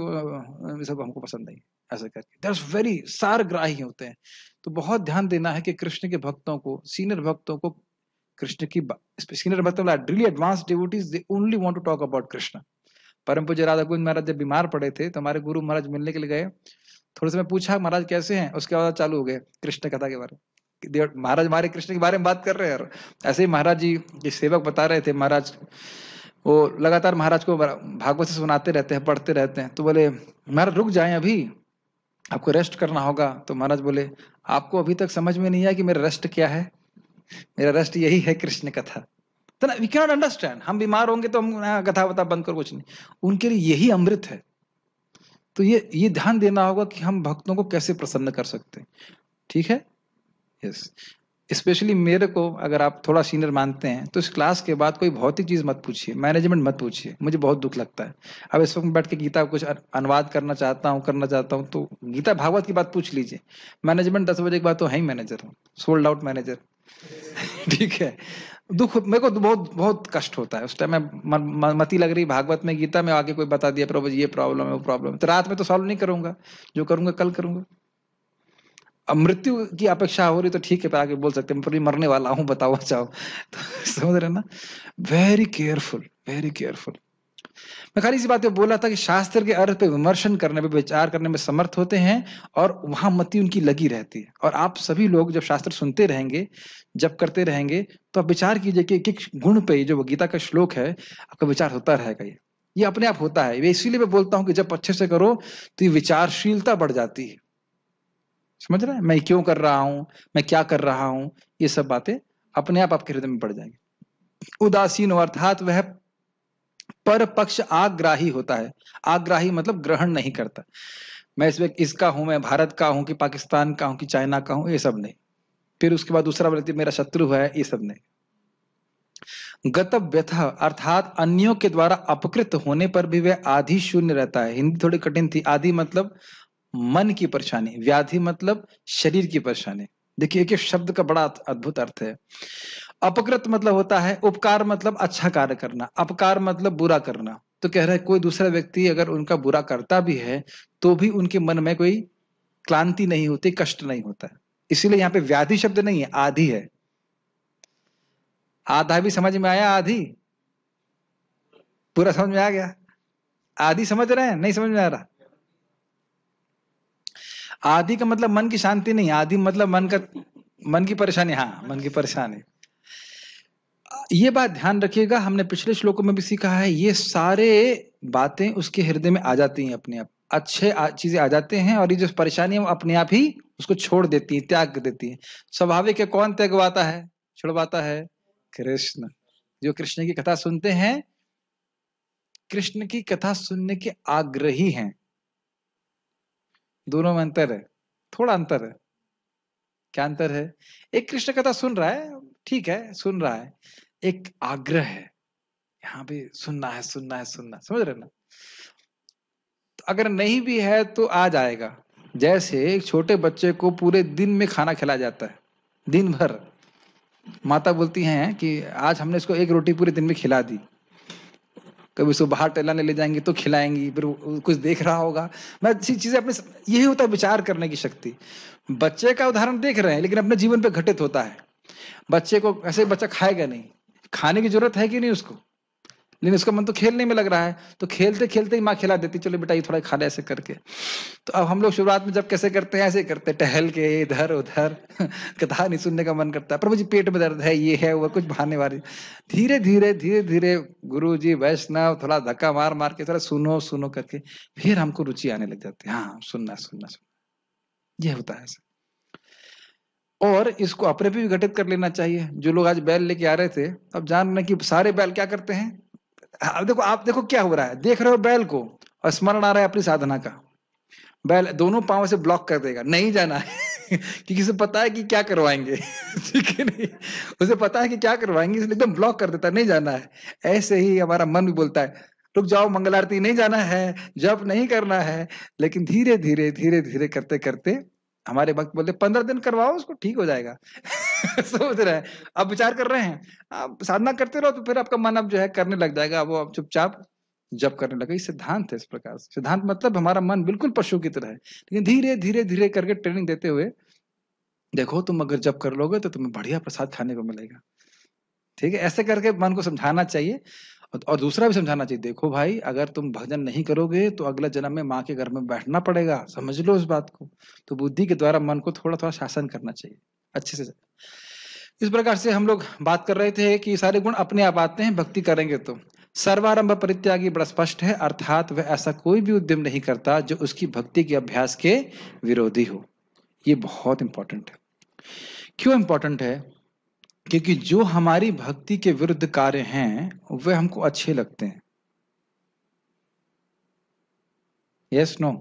सब हमको पसंद नहीं, ऐसे करके दैट्स वेरी सारग्राही होते हैं। तो बहुत ध्यान देना है कि कृष्ण के भक्तों को, सीनियर भक्तों को कृष्ण की, सीनियर भक्तों really advance devotees, they only want to talk about Krishna. परम पूज्य राधा गोविंद महाराज जब बीमार पड़े थे तो हमारे गुरु महाराज मिलने के लिए गए। थोड़े से मैं पूछा महाराज कैसे हैं, उसके बाद चालू हो गए कृष्ण कथा के बारे में। महाराज हमारे कृष्ण के बारे में बात कर रहे हैं। ऐसे ही महाराज जी के सेवक बता रहे थे, महाराज वो लगातार महाराज को भागवत से सुनाते रहते हैं, पढ़ते रहते हैं। तो बोले महाराज रुक जाएं, अभी आपको रेस्ट करना होगा। तो महाराज बोले, आपको अभी तक समझ में नहीं आया कि मेरा रेस्ट क्या है? मेरा रेस्ट यही है, कृष्ण कथा। तो ना, वी कैन नॉट अंडरस्टैंड। हम बीमार होंगे तो हम कथा वथा बंद कर कुछ नहीं, उनके लिए यही अमृत है। तो ये ध्यान देना होगा कि हम भक्तों को कैसे प्रसन्न कर सकते हैं। ठीक है? यस। स्पेशली मेरे को, अगर आप थोड़ा सीनियर मानते हैं तो इस क्लास के बाद कोई भौतिक चीज मत पूछिए, मैनेजमेंट मत पूछिए, मुझे बहुत दुख लगता है। अब इस वक्त बैठ के गीता कुछ अनुवाद करना चाहता हूँ तो गीता भागवत की बात पूछ लीजिए। मैनेजमेंट 10 बजे के बाद तो है ही मैनेजर हूँ, सोल्ड आउट मैनेजर। ठीक है? दुख, मेरे को बहुत बहुत कष्ट होता है उस टाइम। मैं मती लग रही भागवत में, गीता में आगे कोई बता दिया प्रभु ये प्रॉब्लम है, वो प्रॉब्लम है, तो रात में तो सॉल्व नहीं करूंगा, जो करूंगा कल करूंगा। अब मृत्यु की अपेक्षा हो रही तो ठीक है, आगे बोल सकते हैं पर मरने वाला हूं, बताओ चाहो। तो समझ रहे ना? Very careful, very careful. मैं खाली इसी बात पे बोला था कि शास्त्र के अर्थ पे विमर्शन करने पे, विचार करने में समर्थ होते हैं और वहां मति उनकी लगी रहती है। और आप सभी लोग जब शास्त्र सुनते रहेंगे, जब करते रहेंगे, तो आप विचार कीजिए कि एक गुण पे, जो गीता का श्लोक है, आपका विचार होता रहेगा। ये अपने आप होता है। ये इसीलिए मैं बोलता हूँ कि जब अच्छे से करो तो ये विचारशीलता बढ़ जाती है। समझ रहे हैं मैं क्यों कर रहा हूं, मैं क्या कर रहा हूं, ये सब बातें अपने आप आपके हृदय में बढ़ जाएंगी। उदासीन अर्थात वह पर पक्ष आग्राही होता है। आग्राही मतलब ग्रहण नहीं करता। मैं इसमें इसका हूं, मैं भारत का हूं कि पाकिस्तान का हूं कि चाइना का हूं, ये सब नहीं। फिर उसके बाद दूसरा व्यक्ति मेरा शत्रु है, ये सब नहीं। गतव्यथा अर्थात अन्यों के द्वारा अपकृत होने पर भी वह आधि शून्य रहता है। हिंदी थोड़ी कठिन थी। आदि मतलब मन की परेशानी, व्याधि मतलब शरीर की परेशानी। देखिए एक शब्द का बड़ा अद्भुत अर्थ है। अपकृत मतलब होता है उपकार, मतलब अच्छा कार्य करना, अपकार मतलब बुरा करना। तो कह रहे हैं कोई दूसरा व्यक्ति अगर उनका बुरा करता भी है तो भी उनके मन में कोई क्लांति नहीं होती, कष्ट नहीं होता है। इसीलिए यहाँ पे व्याधि शब्द नहीं है, आधि है। आधा भी समझ में आया? आधि पूरा समझ में आ गया? आधि समझ रहे हैं? नहीं समझ में आ रहा? आदि का मतलब मन की शांति नहीं, आदि मतलब मन की परेशानी। हाँ, मन की परेशानी। ये बात ध्यान रखिएगा, हमने पिछले श्लोकों में भी सीखा है, ये सारे बातें उसके हृदय में आ जाती हैं अपने आप। अच्छे चीजें आ जाते हैं और ये जो परेशानी है वो अपने आप ही उसको छोड़ देती है, त्याग देती है। स्वाभाविक है, कौन त्यागवाता है, छुड़वाता है? कृष्ण। जो कृष्ण की कथा सुनते हैं, कृष्ण की कथा सुनने के आग्रही हैं। दोनों में अंतर है, थोड़ा अंतर है। क्या अंतर है? एक कृष्ण कथा सुन रहा है, ठीक है, सुन रहा है, एक आग्रह है, यहाँ पे सुनना है, सुनना है, सुनना, समझ रहे ना? तो अगर नहीं भी है तो आ जाएगा। जैसे एक छोटे बच्चे को पूरे दिन में खाना खिलाया जाता है, दिन भर। माता बोलती हैं कि आज हमने इसको एक रोटी पूरे दिन में खिला दी। कभी उसको बाहर टहलाने ले जाएंगे तो खिलाएंगी, फिर कुछ देख रहा होगा। मैं अच्छी चीजें अपने, यही होता है विचार करने की शक्ति। बच्चे का उदाहरण देख रहे हैं लेकिन अपने जीवन पे घटित होता है। बच्चे को ऐसे, बच्चा खाएगा नहीं, खाने की जरूरत है कि नहीं उसको, लेकिन उसका मन तो खेलने में लग रहा है, तो खेलते खेलते ही माँ खिला देती, चलो बेटा ये थोड़ा खा ले, ऐसे करके। तो अब हम लोग शुरुआत में जब कैसे करते हैं, ऐसे करते, टहल के इधर उधर कथा नहीं सुनने का मन करता है, प्रभु जी पेट में दर्द है, ये है वो, कुछ बहाने वाली। धीरे धीरे धीरे धीरे गुरु जी, वैष्णव, थोड़ा धक्का मार मार के थोड़ा सुनो सुनो करके फिर हमको रुचि आने लग जाती है। हाँ, सुनना सुनना सुनना, ये होता है ऐसा। और इसको अपने पे भी घटित कर लेना चाहिए। जो लोग आज बैल लेके आ रहे थे, अब जान रहे कि सारे बैल क्या करते हैं। अब देखो, आप देखो क्या हो रहा है, देख रहे हो बैल को और स्मरण आ रहा है अपनी साधना का। बैल दोनों पांव से ब्लॉक कर देगा, नहीं जाना है क्योंकि उसे पता है कि क्या करवाएंगे ठीक है नहीं, उसे पता है कि क्या करवाएंगे, इसलिए एकदम ब्लॉक कर देता है, नहीं जाना है। ऐसे ही हमारा मन भी बोलता है, रुक जाओ, मंगल आरती नहीं जाना है, जप नहीं करना है। लेकिन धीरे धीरे धीरे धीरे करते करते हमारे भक्त बोलते 15 दिन करवाओ उसको, ठीक हो जाएगा समझ रहे हैं? अब विचार कर रहे हैं, आप साधना करते रहो तो फिर आपका मन अब जो है करने लग जाएगा, वो अब चुपचाप जब करने लगा। ये सिद्धांत है। इस प्रकार से सिद्धांत मतलब हमारा मन बिल्कुल पशु की तरह है, लेकिन धीरे धीरे धीरे करके ट्रेनिंग देते हुए देखो, तुम अगर जब कर लोगे तो तुम्हें बढ़िया प्रसाद खाने को मिलेगा। ठीक है, ऐसे करके मन को समझाना चाहिए। और दूसरा भी समझाना चाहिए, देखो भाई, अगर तुम भजन नहीं करोगे तो अगला जन्म में माँ के घर में बैठना पड़ेगा, समझ लो इस बात को। तो बुद्धि के द्वारा मन को थोड़ा थोड़ा शासन करना चाहिए अच्छे से। इस प्रकार से हम लोग बात कर रहे थे कि सारे गुण अपने आप आते हैं भक्ति करेंगे तो। सर्वारंभ परित्यागी बड़ा स्पष्ट है, अर्थात वह ऐसा कोई भी उद्यम नहीं करता जो उसकी भक्ति के अभ्यास के विरोधी हो। ये बहुत इंपॉर्टेंट है। क्यों इंपॉर्टेंट है? क्योंकि जो हमारी भक्ति के विरुद्ध कार्य हैं वह हमको अच्छे लगते हैं। Yes no?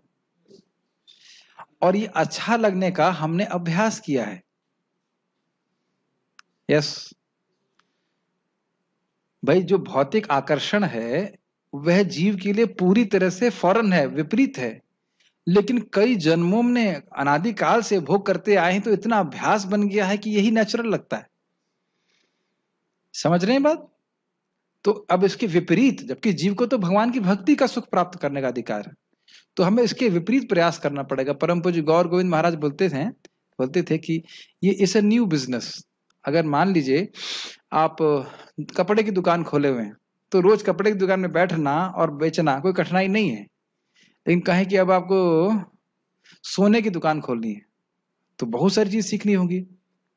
और ये अच्छा लगने का हमने अभ्यास किया है। यस। भाई, जो भौतिक आकर्षण है वह जीव के लिए पूरी तरह से फॉरेन है, विपरीत है। लेकिन कई जन्मों में अनादिकाल से भोग करते आए हैं तो इतना अभ्यास बन गया है कि यही नेचुरल लगता है। समझ रहे हैं बात? तो अब इसके विपरीत, जबकि जीव को तो भगवान की भक्ति का सुख प्राप्त करने का अधिकार है, तो हमें इसके विपरीत प्रयास करना पड़ेगा। परम पूज्य गौर गोविंद महाराज बोलते थे कि ये इज अ न्यू बिजनेस। अगर मान लीजिए आप कपड़े की दुकान खोले हुए हैं, तो रोज कपड़े की दुकान में बैठना और बेचना कोई कठिनाई नहीं है। लेकिन कहें कि अब आपको सोने की दुकान खोलनी है तो बहुत सारी चीज सीखनी होगी,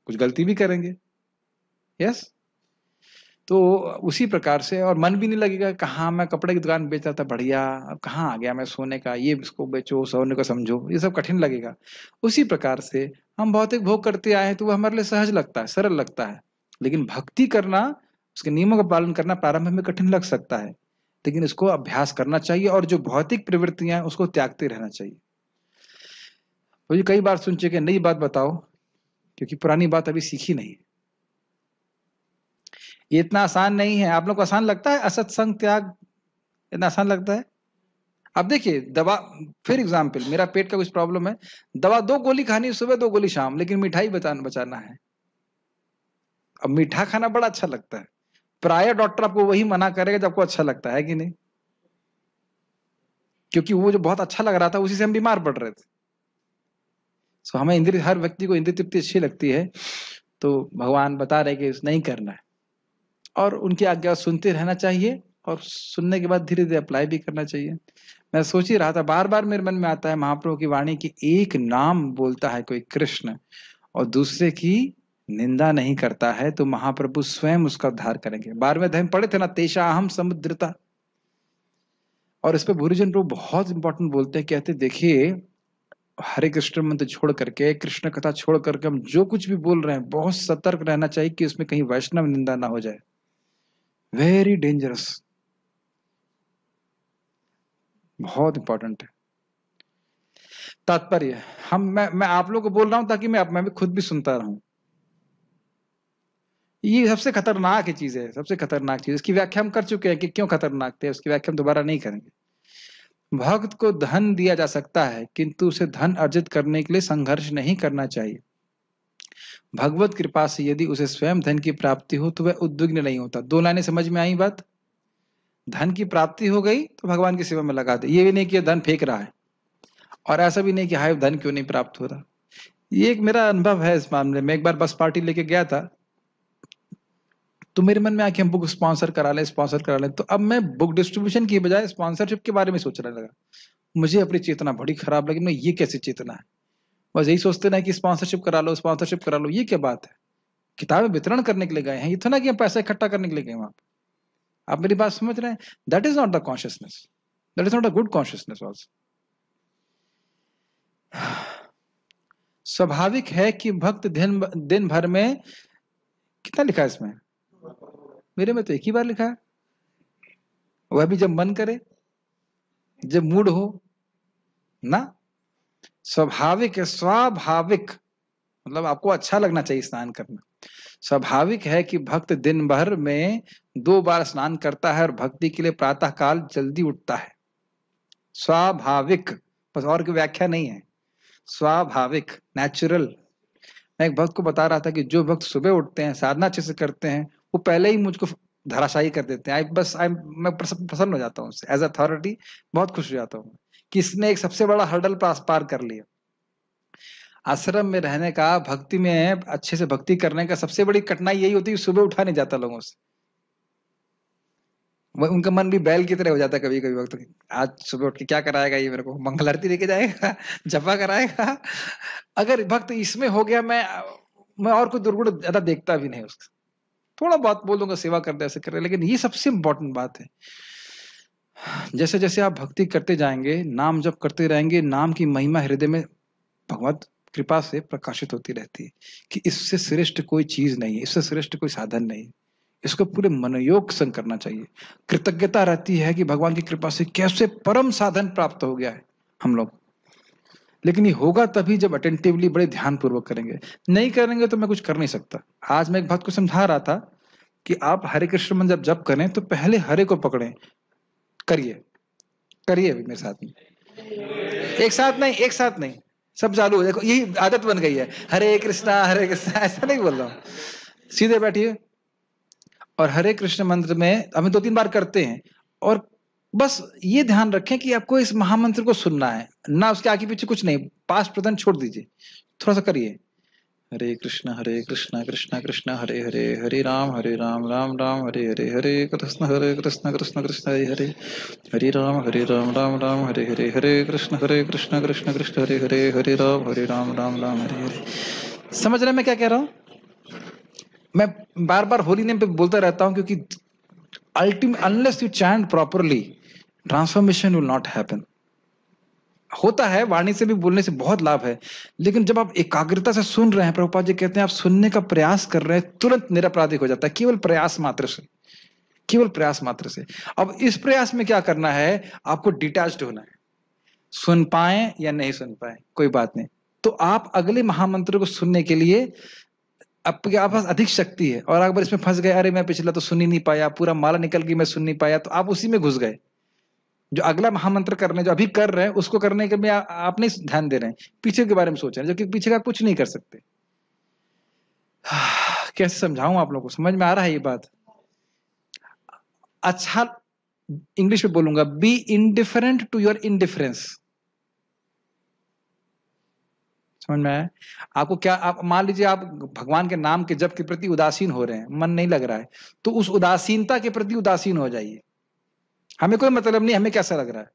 कुछ गलती भी करेंगे। यस, तो उसी प्रकार से, और मन भी नहीं लगेगा, कहाँ मैं कपड़े की दुकान बेच रहा था बढ़िया, अब कहाँ आ गया मैं सोने का, ये इसको बेचो सोने को समझो, ये सब कठिन लगेगा। उसी प्रकार से हम भौतिक भोग करते आए हैं तो वो हमारे लिए सहज लगता है, सरल लगता है। लेकिन भक्ति करना, उसके नियमों का पालन करना प्रारंभ में कठिन लग सकता है, लेकिन इसको अभ्यास करना चाहिए और जो भौतिक प्रवृत्तियां हैं उसको त्यागते रहना चाहिए। मुझे कई बार सुन चुके, नई बात बताओ, क्योंकि पुरानी बात अभी सीखी नहीं है। ये इतना आसान नहीं है। आप लोग को आसान लगता है असत्संग त्याग? इतना आसान लगता है? अब देखिए, दवा, फिर एग्जाम्पल, मेरा पेट का कुछ प्रॉब्लम है, दवा 2 गोली खानी सुबह, 2 गोली शाम, लेकिन मिठाई बचाना है। अब मीठा खाना बड़ा अच्छा लगता है, प्राय डॉक्टर आपको वही मना करेगा जब आपको अच्छा लगता है कि नहीं, क्योंकि वो जो बहुत अच्छा लग रहा था उसी से हम बीमार पड़ रहे थे। सो हमें इंद्रिय, हर व्यक्ति को इंद्रिय तृप्ति अच्छी लगती है, तो भगवान बता रहे कि नहीं करना है, और उनकी आज्ञा सुनते रहना चाहिए, और सुनने के बाद धीरे धीरे अप्लाई भी करना चाहिए। मैं सोच ही रहा था, बार बार मेरे मन में आता है महाप्रभु की वाणी की, एक नाम बोलता है कोई कृष्ण और दूसरे की निंदा नहीं करता है तो महाप्रभु स्वयं उसका उद्धार करेंगे। 12वें अध्याय में पढ़े थे ना, तेषा अहम समुद्रता। और इस पे भूरिजन प्रभु बहुत इंपॉर्टेंट बोलते हैं, कहते देखिए, हरे कृष्ण मंत्र छोड़ करके, कृष्ण कथा छोड़ करके हम जो कुछ भी बोल रहे हैं, बहुत सतर्क रहना चाहिए कि उसमें कहीं वैष्णव निंदा ना हो जाए। वेरी डेंजरस, बहुत इंपॉर्टेंट है। तात्पर्य, मैं आप लोगों को बोल रहा हूं ताकि मैं भी खुद भी सुनता रहूं। ये सबसे खतरनाक है चीज है, सबसे खतरनाक चीज। इसकी व्याख्या हम कर चुके हैं कि क्यों खतरनाक थे, उसकी व्याख्या हम दोबारा नहीं करेंगे। भक्त को धन दिया जा सकता है, किंतु उसे धन अर्जित करने के लिए संघर्ष नहीं करना चाहिए। भगवत कृपा से यदि उसे स्वयं धन की प्राप्ति हो तो वह उद्विग्न नहीं होता। 2 लाइनें समझ में आई बात? धन की प्राप्ति हो गई तो भगवान की सेवा में लगा दे। ये भी नहीं कि धन फेंक रहा है, और ऐसा भी नहीं कि हाय धन क्यों नहीं प्राप्त हो रहा। ये एक मेरा अनुभव है इस मामले में। एक बार बस पार्टी लेके गया था, तो मेरे मन में आके हम बुक स्पॉन्सर करा लें, तो अब मैं बुक डिस्ट्रीब्यूशन की बजाय स्पॉन्सरशिप के बारे में सोचने लगा। मुझे अपनी चेतना बड़ी खराब लगी। मैं, ये कैसी चेतना है? बस यही सोचते ना कि स्पॉन्सरशिप करा लो, स्पॉन्सरशिप करा लो, ये क्या बात है? किताबें वितरण करने के लिए गए हैं, ये तो ना कि हम पैसा इकट्ठा करने के लिए गए वहां पे। आप मेरी बात समझ रहे हैं? That is not the consciousness, that is not a good consciousness also. स्वाभाविक है कि भक्त दिन भर में, कितना लिखा है इसमें? मेरे में तो एक ही बार लिखा है, वह भी जब मन करे, जब मूड हो ना। स्वाभाविक है, स्वाभाविक मतलब आपको अच्छा लगना चाहिए स्नान करना। स्वाभाविक है कि भक्त दिन भर में 2 बार स्नान करता है और भक्ति के लिए प्रातः काल जल्दी उठता है। स्वाभाविक, बस और की व्याख्या नहीं है, स्वाभाविक, नेचुरल। मैं एक भक्त को बता रहा था कि जो भक्त सुबह उठते हैं, साधना अच्छे से करते हैं, वो पहले ही मुझको धराशायी कर देते हैं। मैं प्रसन्न हो जाता हूँ उससे, एज अथॉरिटी बहुत खुश हो जाता हूँ कि इसने एक सबसे बड़ा हर्डल पार कर लिया। आश्रम में रहने का, भक्ति में अच्छे से भक्ति करने का सबसे बड़ी कठिनाई यही होती है कि सुबह उठा नहीं जाता लोगों से। उनका मन भी बैल की तरह हो जाता है कभी कभी वक्त, आज सुबह उठ के क्या कराएगा ये, मेरे को मंगल आरती लेके जाएगा, जपा कराएगा। अगर भक्त इसमें हो गया, मैं और कोई दुर्गुण ज्यादा देखता भी नहीं उसका। थोड़ा बहुत बोल दूंगा सेवा कर दे, ऐसे कर, लेकिन ये सबसे इंपॉर्टेंट बात है। जैसे जैसे आप भक्ति करते जाएंगे, नाम जप करते रहेंगे, नाम की महिमा हृदय में भगवत कृपा से प्रकाशित होती रहती है कि इससे श्रेष्ठ कोई चीज नहीं है, इससे श्रेष्ठ कोई साधन नहीं। इसको पूरे मनोयोग संग करना चाहिए। कृतज्ञता रहती है कि भगवान की कृपा से कैसे परम साधन प्राप्त हो गया है हम लोग। लेकिन ये होगा तभी जब अटेंटिवली, बड़े ध्यान पूर्वक करेंगे। नहीं करेंगे तो मैं कुछ कर नहीं सकता। आज मैं एक भक्त को समझा रहा था कि आप हरे कृष्ण मंत्र जब जप करें तो पहले हरे को पकड़ें, करिए मेरे साथ में, एक साथ नहीं, सब चालू हो। देखो यही आदत बन गई है, हरे कृष्णा ऐसा नहीं बोल रहा हूं। सीधे बैठिए और हरे कृष्ण मंत्र में हमें 2-3 बार करते हैं, और बस ये ध्यान रखें कि आपको इस महामंत्र को सुनना है ना, उसके आगे पीछे कुछ नहीं, पास्ट प्रेजेंट छोड़ दीजिए, थोड़ा सा करिए। हरे कृष्ण कृष्ण कृष्ण हरे हरे, हरे राम राम राम हरे हरे, हरे कृष्ण कृष्ण कृष्ण हरे हरे राम राम हरे हरे, हरे कृष्ण कृष्ण कृष्ण हरे हरे, हरे राम राम हरे हरे। समझ रहे मैं क्या कह रहा हूँ? मैं बार बार होली नेम पे बोलता रहता हूँ क्योंकि ultimate unless you chant properly transformation will not happen. होता है, वाणी से भी बोलने से बहुत लाभ है, लेकिन जब आप एकाग्रता से सुन रहे हैं, प्रभुपाद जी कहते हैं आप सुनने का प्रयास कर रहे हैं, तुरंत निरपराधिक हो जाता है केवल प्रयास मात्र से, केवल प्रयास मात्र से। अब इस प्रयास में क्या करना है, आपको डिटैच्ड होना है। सुन पाए या नहीं सुन पाए कोई बात नहीं, तो आप अगले महामंत्र को सुनने के लिए आपके पास अधिक शक्ति है। और अगर इसमें फंस गए, अरे मैं पिछला तो सुन ही नहीं पाया, पूरा माला निकल गई, मैं सुन नहीं पाया, तो आप उसी में घुस गए। जो अगला महामंत्र करने जो अभी कर रहे हैं उसको करने के में आप नहीं ध्यान दे रहे हैं, पीछे के बारे में सोच रहे हैं, जो कि पीछे का कुछ नहीं कर सकते। कैसे समझाऊं आप लोगों को, समझ में आ रहा है ये बात? अच्छा, इंग्लिश में बोलूंगा, be indifferent to your indifference. समझ में आया? आपको क्या, आप मान लीजिए आप भगवान के नाम के जप के प्रति उदासीन हो रहे हैं, मन नहीं लग रहा है, तो उस उदासीनता के प्रति उदासीन हो जाइए। हमें कोई मतलब नहीं हमें कैसा लग रहा है,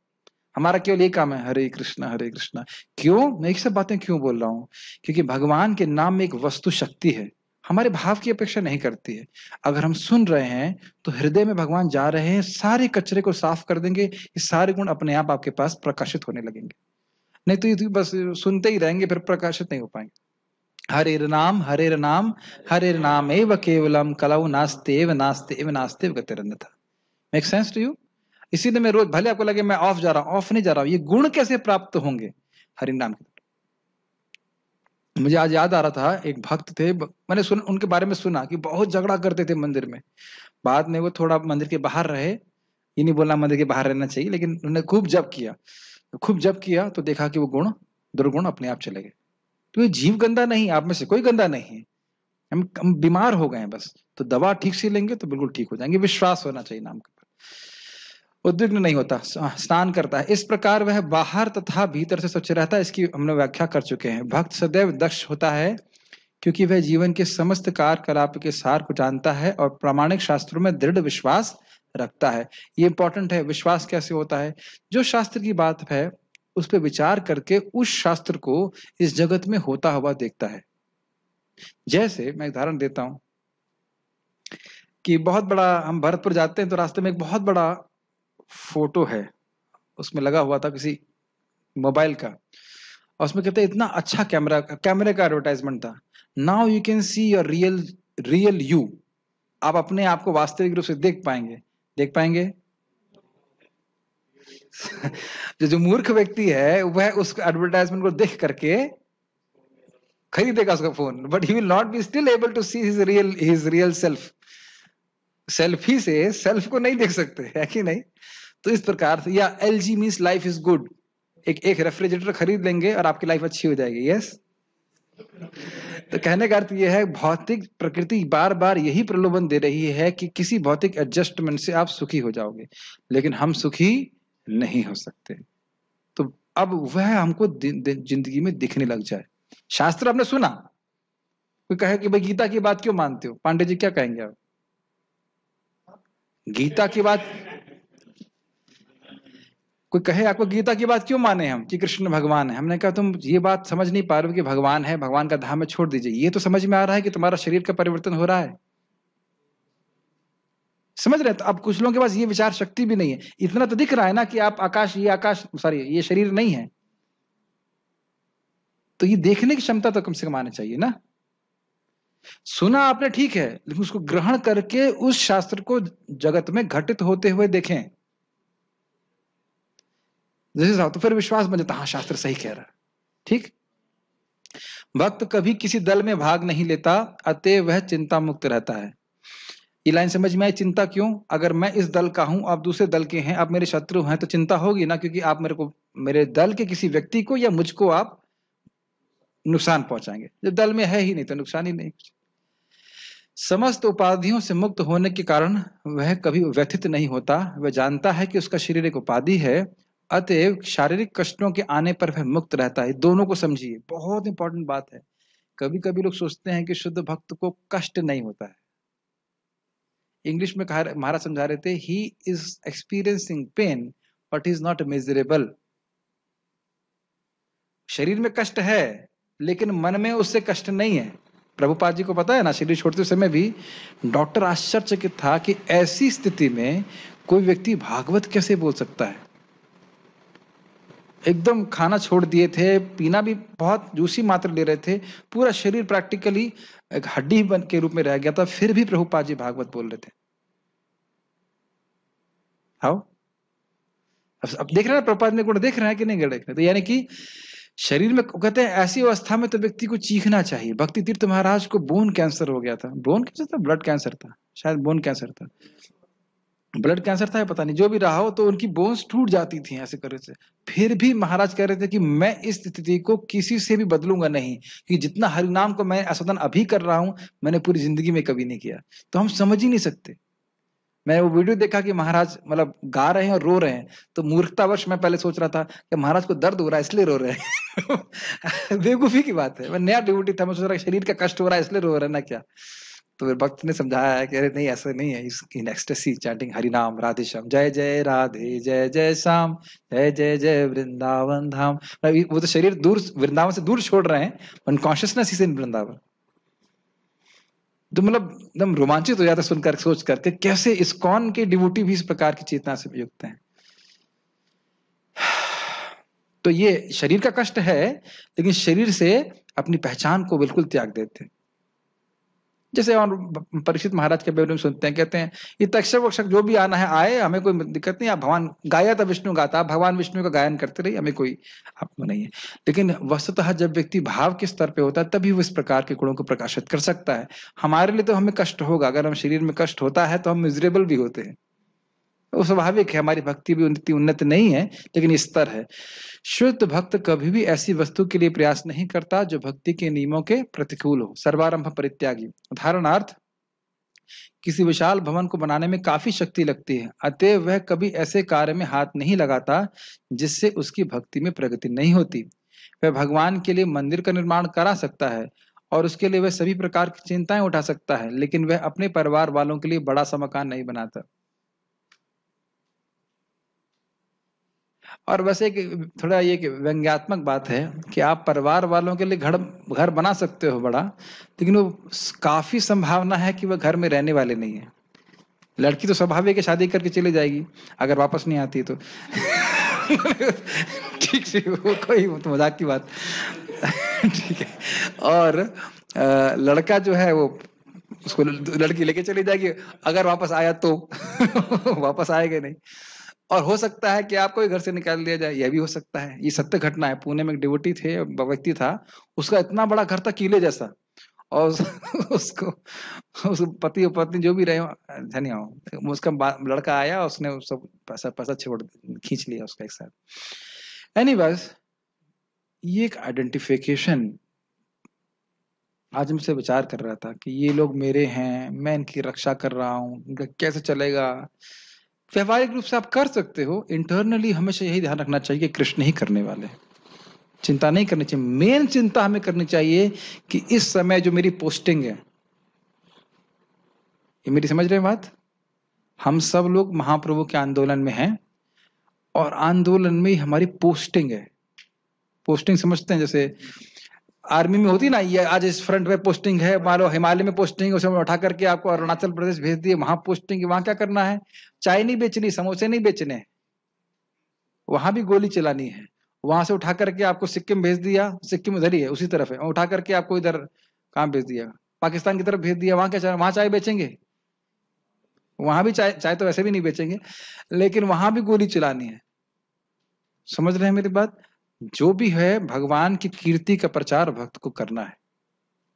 हमारा केवल ये काम है, हरे कृष्णा हरे कृष्णा। क्यों मैं ये सब बातें क्यों बोल रहा हूं? क्योंकि भगवान के नाम में एक वस्तु शक्ति है, हमारे भाव की अपेक्षा नहीं करती है। अगर हम सुन रहे हैं तो हृदय में भगवान जा रहे हैं, सारे कचरे को साफ कर देंगे, ये सारे गुण अपने आप आपके पास प्रकाशित होने लगेंगे। नहीं तो ये तो बस सुनते ही रहेंगे, फिर प्रकाशित नहीं हो पाएंगे। हरे नाम एव केवलम कलौ नास्तेव नास्तेव नास्तेव गतिरन्यथा। Make sense to you? इसीलिए मैं रोज, भले आपको लगे मैं ऑफ जा रहा हूं, ऑफ नहीं जा रहा हूं, ये गुण कैसे प्राप्त होंगे हरि नाम के। मुझे आज याद आ रहा था, एक भक्त थे, मैंने सुन उनके बारे में सुना कि बहुत झगड़ा करते थे मंदिर में। बाद में वो थोड़ा मंदिर के बाहर रहे, ये नहीं बोलना मंदिर के बाहर रहना चाहिए, लेकिन उन्होंने खूब जप किया, खूब जप किया तो देखा कि वो गुण दुर्गुण अपने आप चले गए। तो ये जीव गंदा नहीं, आप में से कोई गंदा नहीं है, हम बीमार हो गए हैं बस, तो दवा ठीक से लेंगे तो बिल्कुल ठीक हो जाएंगे। विश्वास होना चाहिए नाम के ऊपर, उद्विग्न नहीं होता, स्नान करता है, इस प्रकार वह बाहर तथा भीतर से स्वच्छ रहता है। इसकी हमने व्याख्या कर चुके हैं। भक्त सदैव दक्ष होता है क्योंकि वह जीवन के समस्त कार्यकलाप के सार को जानता है और प्रामाणिक शास्त्रों में दृढ़ विश्वास रखता है। ये इंपॉर्टेंट है, विश्वास कैसे होता है? जो शास्त्र की बात है उस पर विचार करके उस शास्त्र को इस जगत में होता हुआ देखता है। जैसे मैं उदाहरण देता हूं कि बहुत बड़ा, हम भरतपुर जाते हैं तो रास्ते में एक बहुत बड़ा फोटो है, उसमें लगा हुआ था किसी मोबाइल का, और उसमें कहते हैं इतना अच्छा कैमरे का एडवर्टाइजमेंट था। Now you can see your real you. आप अपने आप को वास्तविक रूप से देख पाएंगे, देख पाएंगे। जो मूर्ख व्यक्ति है वह उस एडवर्टाइजमेंट को देख करके खरीदेगा उसका phone, but he will not be still able to see his real self. Selfie से सेल्फ को नहीं देख सकते, है कि नहीं? तो इस प्रकार से, या LG means life is good, एक रेफ्रिजरेटर खरीद लेंगे और आपकी लाइफ अच्छी हो जाएगी। यस, तो कहने का अर्थ यह है, भौतिक प्रकृति बार बार यही प्रलोभन दे रही है कि किसी भौतिक एडजस्टमेंट से आप सुखी हो जाओगे, लेकिन हम सुखी नहीं हो सकते। तो अब वह हमको जिंदगी में दिखने लग जाए। शास्त्र आपने सुना, कोई कहे कि भाई गीता की बात क्यों मानते हो, पांडे जी क्या कहेंगे आप? गीता की बात, कोई कहे आपको गीता की बात क्यों माने हम कि कृष्ण भगवान है? हमने कहा तुम ये बात समझ नहीं पा रहे हो कि भगवान है, भगवान का धाम में छोड़ दीजिए। ये तो समझ में आ रहा है कि तुम्हारा शरीर का परिवर्तन हो रहा है, समझ रहे? तो अब कुछ लोगों के पास ये विचार शक्ति भी नहीं है। इतना तो दिख रहा है ना कि आप आकाश, ये आकाश, सॉरी ये शरीर नहीं है, तो ये देखने की क्षमता तो कम से कम आनी चाहिए ना। सुना आपने ठीक है, लेकिन उसको ग्रहण करके उस शास्त्र को जगत में घटित होते हुए देखें, जैसे तो फिर विश्वास बन जाता, हाँ शास्त्र सही कह रहा है। ठीक, भक्त कभी किसी दल में भाग नहीं लेता, अतः वह चिंता मुक्त रहता है। ये लाइन समझ में आई? चिंता क्यों? अगर मैं इस दल का हूं, आप दूसरे दल के हैं, आप मेरे शत्रु हैं, तो चिंता होगी ना, क्योंकि आप मेरे को, मेरे दल के किसी व्यक्ति को या मुझको आप नुकसान पहुंचाएंगे। जब दल में है ही नहीं तो नुकसान ही नहीं। समस्त उपाधियों से मुक्त होने के कारण वह कभी व्यथित नहीं होता। वह जानता है कि उसका शरीर एक उपाधि है, अतएव शारीरिक कष्टों के आने पर वह मुक्त रहता है। दोनों को समझिए, बहुत इंपॉर्टेंट बात है कभी कभी लोग सोचते हैं कि शुद्ध भक्त को कष्ट नहीं होता है। इंग्लिश में महाराज समझा रहे थे, he is experiencing pen but is not miserable. शरीर में कष्ट है लेकिन मन में उससे कष्ट नहीं है। प्रभुपाद जी को पता है ना, शरीर छोड़ते समय भी डॉक्टर आश्चर्यचकित था कि ऐसी स्थिति में कोई व्यक्ति भागवत कैसे बोल सकता है। एकदम खाना छोड़ दिए थे, पीना भी बहुत जूसी मात्रा ले रहे थे, पूरा शरीर प्रैक्टिकली एक हड्डी बन के रूप में रह गया था, फिर भी प्रभुपाद जी भागवत बोल रहे थे। हाउ? अब देख रहे हैं प्रभुपाद ने गुण देख रहे हैं कि नहीं देख रहे? तो यानी कि शरीर में कहते हैं ऐसी अवस्था में तो व्यक्ति को चीखना चाहिए। भक्ति तीर्थ महाराज को बोन कैंसर हो गया था। बोन कैंसर था, ब्लड कैंसर था, शायद बोन कैंसर था, ब्लड कैंसर था, पता नहीं, जो भी रहा हो। तो उनकी बोन्स टूट जाती थी ऐसे करे से। फिर भी महाराज कह रहे थे कि मैं इस स्थिति को किसी से भी बदलूंगा नहीं, कि जितना हरिनाम को मैं आस्वादन अभी कर रहा हूं मैंने पूरी जिंदगी में कभी नहीं किया। तो हम समझ ही नहीं सकते। मैं वो वीडियो देखा कि महाराज मतलब गा रहे हैं और रो रहे हैं, तो मूर्खतावश मैं पहले सोच रहा था कि महाराज को दर्द हो रहा है इसलिए रो रहे हैं। बेवकूफी की बात है। मैं नया डिवोटी था, मैं सोच रहा शरीर का कष्ट हो रहा है इसलिए रो रहे हैं ना क्या। तो फिर भक्त ने समझाया है कि अरे नहीं ऐसा नहीं है, इन एक्सटेसी चैंटिंग हरि नाम राधे श्याम, जय जय राधे जय जय श्याम, जय जय जय वृंदावन धाम। वो तो शरीर दूर वृंदावन से दूर छोड़ रहे हैं, अनकॉन्शियसनेस इज इन वृंदावन। तो मतलब एकदम रोमांचित हो जाता है सुनकर, सोच करके कैसे इस्कॉन के डिवोटी भी इस प्रकार की चेतना से युक्त हैं। तो ये शरीर का कष्ट है, लेकिन शरीर से अपनी पहचान को बिल्कुल त्याग देते हैं। जैसे और परीक्षित महाराज के बारे में सुनते हैं, कहते हैं ये तक्षक वक्षक जो भी आना है आए, हमें कोई दिक्कत नहीं। आप भगवान गाया था, विष्णु गाता, भगवान विष्णु का गायन करते रहिए, हमें कोई आपको नहीं है। लेकिन वस्तुतः जब व्यक्ति भाव के स्तर पे होता है तभी वो इस प्रकार के गुणों को प्रकाशित कर सकता है। हमारे लिए तो हमें कष्ट होगा, अगर हम शरीर में कष्ट होता है तो हम मिजरेबल भी होते हैं, वो स्वाभाविक है। हमारी भक्ति भी उन्नत नहीं है, लेकिन स्तर है। शुद्ध भक्त कभी भी ऐसी वस्तु के लिए प्रयास नहीं करता जो भक्ति के नियमों के प्रतिकूल हो। सर्वारंभ परित्यागी। उदाहरणार्थ, किसी विशाल भवन को बनाने में काफी शक्ति लगती है, अतः वह कभी ऐसे कार्य में हाथ नहीं लगाता जिससे उसकी भक्ति में प्रगति नहीं होती। वह भगवान के लिए मंदिर का निर्माण करा सकता है और उसके लिए वह सभी प्रकार की चिंताएं उठा सकता है, लेकिन वह अपने परिवार वालों के लिए बड़ा सा मकान नहीं बनाता। और वैसे एक थोड़ा ये व्यंग्यात्मक बात है कि आप परिवार वालों के लिए घर बना सकते हो बड़ा, लेकिन वो काफी संभावना है कि वह घर में रहने वाले नहीं है। लड़की तो स्वाभाविक है शादी करके चली जाएगी अगर वापस नहीं आती तो। ठीक से वो कोई तो मजाक की बात। ठीक है। और लड़का जो है वो उसको लड़की लेके चली जाएगी, अगर वापस आया तो। वापस आएगा नहीं। और हो सकता है कि आपको ही घर से निकाल दिया जाए, यह भी हो सकता है। ये सत्य घटना है। पुणे में एक डिवोटी थे, व्यक्ति था, उसका इतना बड़ा घर था किले जैसा, और उसको उस पति और पत्नी जो भी रहे धन्य, उसका लड़का आया, उसने सब पैसा छोड़ खींच लिया उसका एक साथ। एनीवेज, ये एक आइडेंटिफिकेशन आज मुझसे विचार कर रहा था कि ये लोग मेरे हैं, मैं इनकी रक्षा कर रहा हूँ, इनका कैसे चलेगा। व्यवहारिक रूप से आप कर सकते हो, इंटरनली हमेशा यही ध्यान रखना चाहिए कि कृष्ण ही करने वाले, चिंता नहीं करनी चाहिए। मेन चिंता हमें करनी चाहिए कि इस समय जो मेरी पोस्टिंग है, ये मेरी समझ रहे हैं बात, हम सब लोग महाप्रभु के आंदोलन में हैं और आंदोलन में ही हमारी पोस्टिंग है। पोस्टिंग समझते हैं, जैसे आर्मी में होती ना, ये आज इस फ्रंट पे पोस्टिंग है, मान लो हिमालय में पोस्टिंग है, उसे उठा करके आपको अरुणाचल प्रदेश भेज दिए, वहां पोस्टिंग है। वहां क्या करना है? चाय नहीं बेचनी, समोसे नहीं बेचने, वहां भी गोली चलानी है। वहां से उठा करके आपको सिक्किम भेज दिया, सिक्किम उधर ही है, उसी तरफ है, उठा करके आपको इधर कहाँ भेज दिया, पाकिस्तान की तरफ भेज दिया। वहां क्या, वहां चाय बेचेंगे? वहां भी चाय तो वैसे भी नहीं बेचेंगे, लेकिन वहां भी गोली चलानी है। समझ रहे हैं मेरी बात? जो भी है भगवान की कीर्ति का प्रचार भक्त को करना है।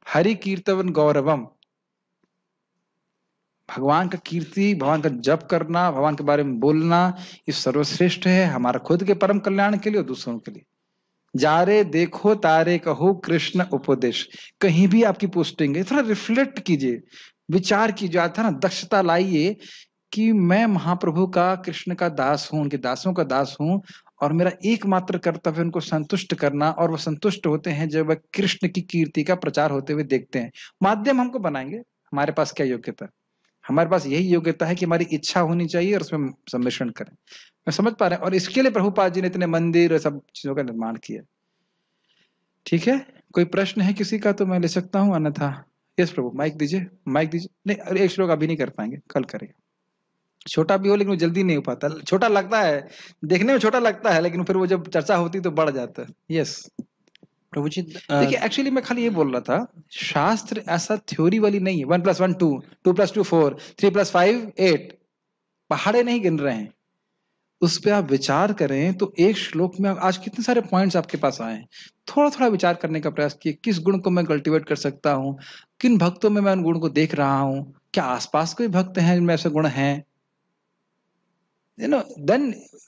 हरि कीर्तन गौरवम, भगवान का कीर्ति, भगवान का जप करना, भगवान के बारे में बोलना, ये सर्वश्रेष्ठ है हमारा खुद के परम कल्याण के लिए और दूसरों के लिए। जारे देखो तारे कहो कृष्ण उपदेश, कहीं भी आपकी पोस्टिंग है, थोड़ा रिफ्लेक्ट कीजिए, विचार कीजिए, था ना, दक्षता लाइए कि मैं महाप्रभु का, कृष्ण का दास हूं, उनके दासों का दास हूं, और मेरा एकमात्र कर्तव्य उनको संतुष्ट करना, और वो संतुष्ट होते हैं जब वह कृष्ण की कीर्ति का प्रचार होते हुए देखते हैं। माध्यम हमको बनाएंगे, हमारे पास क्या योग्यता, हमारे पास यही योग्यता है कि हमारी इच्छा होनी चाहिए और उसमें सम्मिश्रण करें। मैं समझ पा रहे हैं, और इसके लिए प्रभुपाद जी ने इतने मंदिर और सब चीजों का निर्माण किया। ठीक है, कोई प्रश्न है किसी का तो मैं ले सकता हूँ, अन्यथा यस प्रभु माइक दीजिए, माइक दीजिए। नहीं, अरे एक श्लोक अभी नहीं कर पाएंगे, कल करेंगे। छोटा भी हो लेकिन वो जल्दी नहीं हो पाता, छोटा लगता है, देखने में छोटा लगता है, लेकिन फिर वो जब चर्चा होती तो बढ़ जाता है। यस प्रभु जी, देखिए, एक्चुअली मैं खाली ये बोल रहा था, शास्त्र ऐसा थ्योरी वाली नहीं है 1+1 2, 2+2 4, 3+5 8, पहाड़े नहीं गिन रहे हैं। उस पर आप विचार करें तो एक श्लोक में आज कितने सारे पॉइंट्स आपके पास आए हैं। थोड़ा थोड़ा विचार करने का प्रयास किए, किस गुण को मैं कल्टीवेट कर सकता हूँ, किन भक्तों में मैं उन गुण को देख रहा हूँ, क्या आसपास कोई भक्त हैं जिनमें ऐसे गुण हैं, then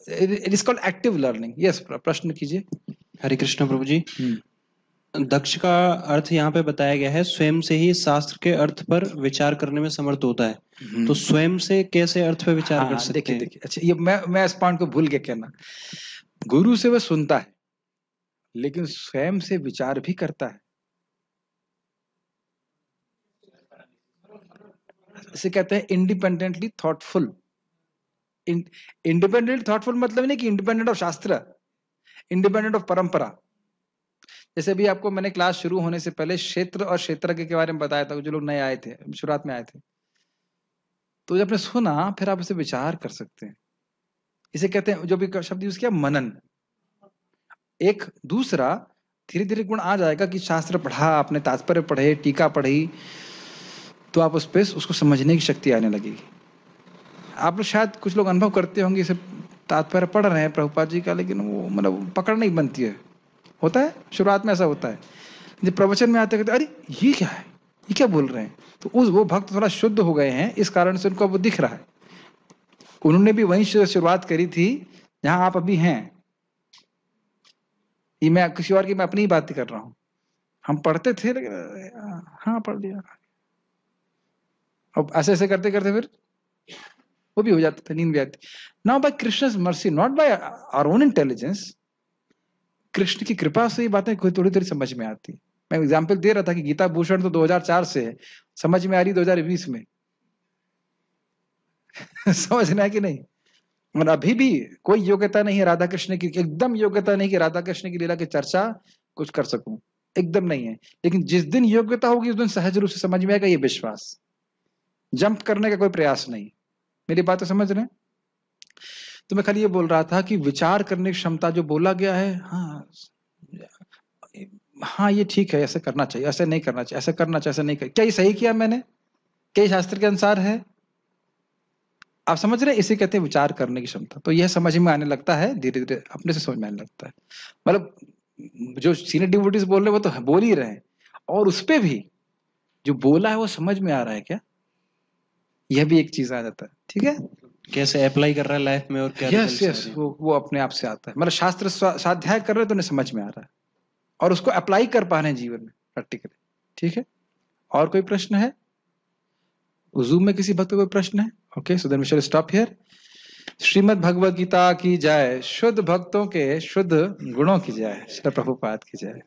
it is called active learning. Yes, प्रश्न कीजिए। हरे कृष्ण प्रभु जी। दक्ष का अर्थ यहाँ पे बताया गया है, स्वयं से ही शास्त्र के अर्थ पर विचार करने में समर्थ होता है। तो स्वयं से कैसे अर्थ पे विचार कर सकते हैं? देखिए, अच्छा ये मैं इस पॉइंट को भूल गया कहना। गुरु से वह सुनता है लेकिन स्वयं से विचार भी करता है। इसे कहते हैं इंडिपेंडेंटली थॉटफुल। इंडिपेंडेंट थॉटफुल मतलब नहीं कि इंडिपेंडेंट ऑफ शास्त्र, इंडिपेंडेंट ऑफ परंपरा। जैसे भी आपको मैंने क्लास शुरू होने से पहले क्षेत्र और क्षेत्रज्ञ के बारे में बताया था, जो लोग नए आए थे, शुरुआत में आए थे, तो जब आपने सुना फिर आप इसे विचार कर सकते हैं। इसे कहते हैं, जो भी शब्द यूज किया, मनन। एक दूसरा धीरे धीरे गुण आ जाएगा कि शास्त्र पढ़ा आपने, तात्पर्य पढ़े, टीका पढ़ी, तो आप उस पर उसको समझने की शक्ति आने लगेगी। आप लोग शायद कुछ लोग अनुभव करते होंगे, इसे तात्पर्य पढ़ रहे हैं प्रभुपाद जी का, लेकिन वो मतलब पकड़ नहीं बनती है। होता है, शुरुआत में ऐसा होता है, जब प्रवचन में आते कहते अरे ये क्या है, ये क्या बोल रहे हैं, तो वो भक्त थोड़ा शुद्ध हो गए हैं, इस कारण से उनको वो दिख रहा है। उन्होंने भी वहीं से शुरुआत करी थी जहां आप अभी हैं। ये मैं किसी और की, मैं अपनी ही बात कर रहा हूं। हम पढ़ते थे लेकिन हाँ पढ़ लिया, अब ऐसे ऐसे करते करते फिर वो भी हो जाता था, नींद भी आती। Now by Krishna's mercy, not by our own intelligence, Krishna की कृपा से ये बातें थोड़ी थोड़ी समझ में आती। मैं एग्जाम्पल दे रहा था कि गीता भूषण तो 2004 से है, समझ में आ रही 2020 में। समझना है कि नहीं? और अभी भी कोई योग्यता नहीं है राधा कृष्ण की, एकदम योग्यता नहीं कि राधा कृष्ण की लीला की चर्चा कुछ कर सकूं, एकदम नहीं है। लेकिन जिस दिन योग्यता होगी उस दिन सहज रूप से समझ में आएगा, ये विश्वास। जंप करने का कोई प्रयास नहीं। मेरी बातें समझ रहे हैं? तो मैं खाली ये बोल रहा था कि विचार करने की क्षमता जो बोला गया है, हाँ ये ठीक है, ऐसे करना चाहिए, ऐसे नहीं करना चाहिए, ऐसे करना चाहिए, ऐसे नहीं कर, क्या ये सही किया मैंने, क्या ये शास्त्र के अनुसार है? आप समझ रहे हैं? इसे कहते हैं विचार करने की क्षमता। तो यह समझ में आने लगता है, धीरे धीरे अपने से समझ में आने लगता है। मतलब जो सीनियर डिवोटीज बोल रहे हैं वो तो बोल ही रहे हैं, और उसपे भी जो बोला है वो समझ में आ रहा है क्या, यह भी एक चीज आ जाता है। ठीक है, कैसे अप्लाई कर रहा है लाइफ में और क्या यस यस, वो अपने आप से आता है। मतलब शास्त्र स्वाध्याय कर रहे तो उन्हें समझ में आ रहा है और उसको अप्लाई कर पा रहे हैं जीवन में प्रैक्टिकली। ठीक है, और कोई प्रश्न है? जूम में किसी भक्त को कोई प्रश्न है? Okay, so then we shall stop here. Srimad Bhagavad Gita की जय, शुद्ध भक्तों के शुद्ध गुणों की जय, श्री प्रभुपाद की जय।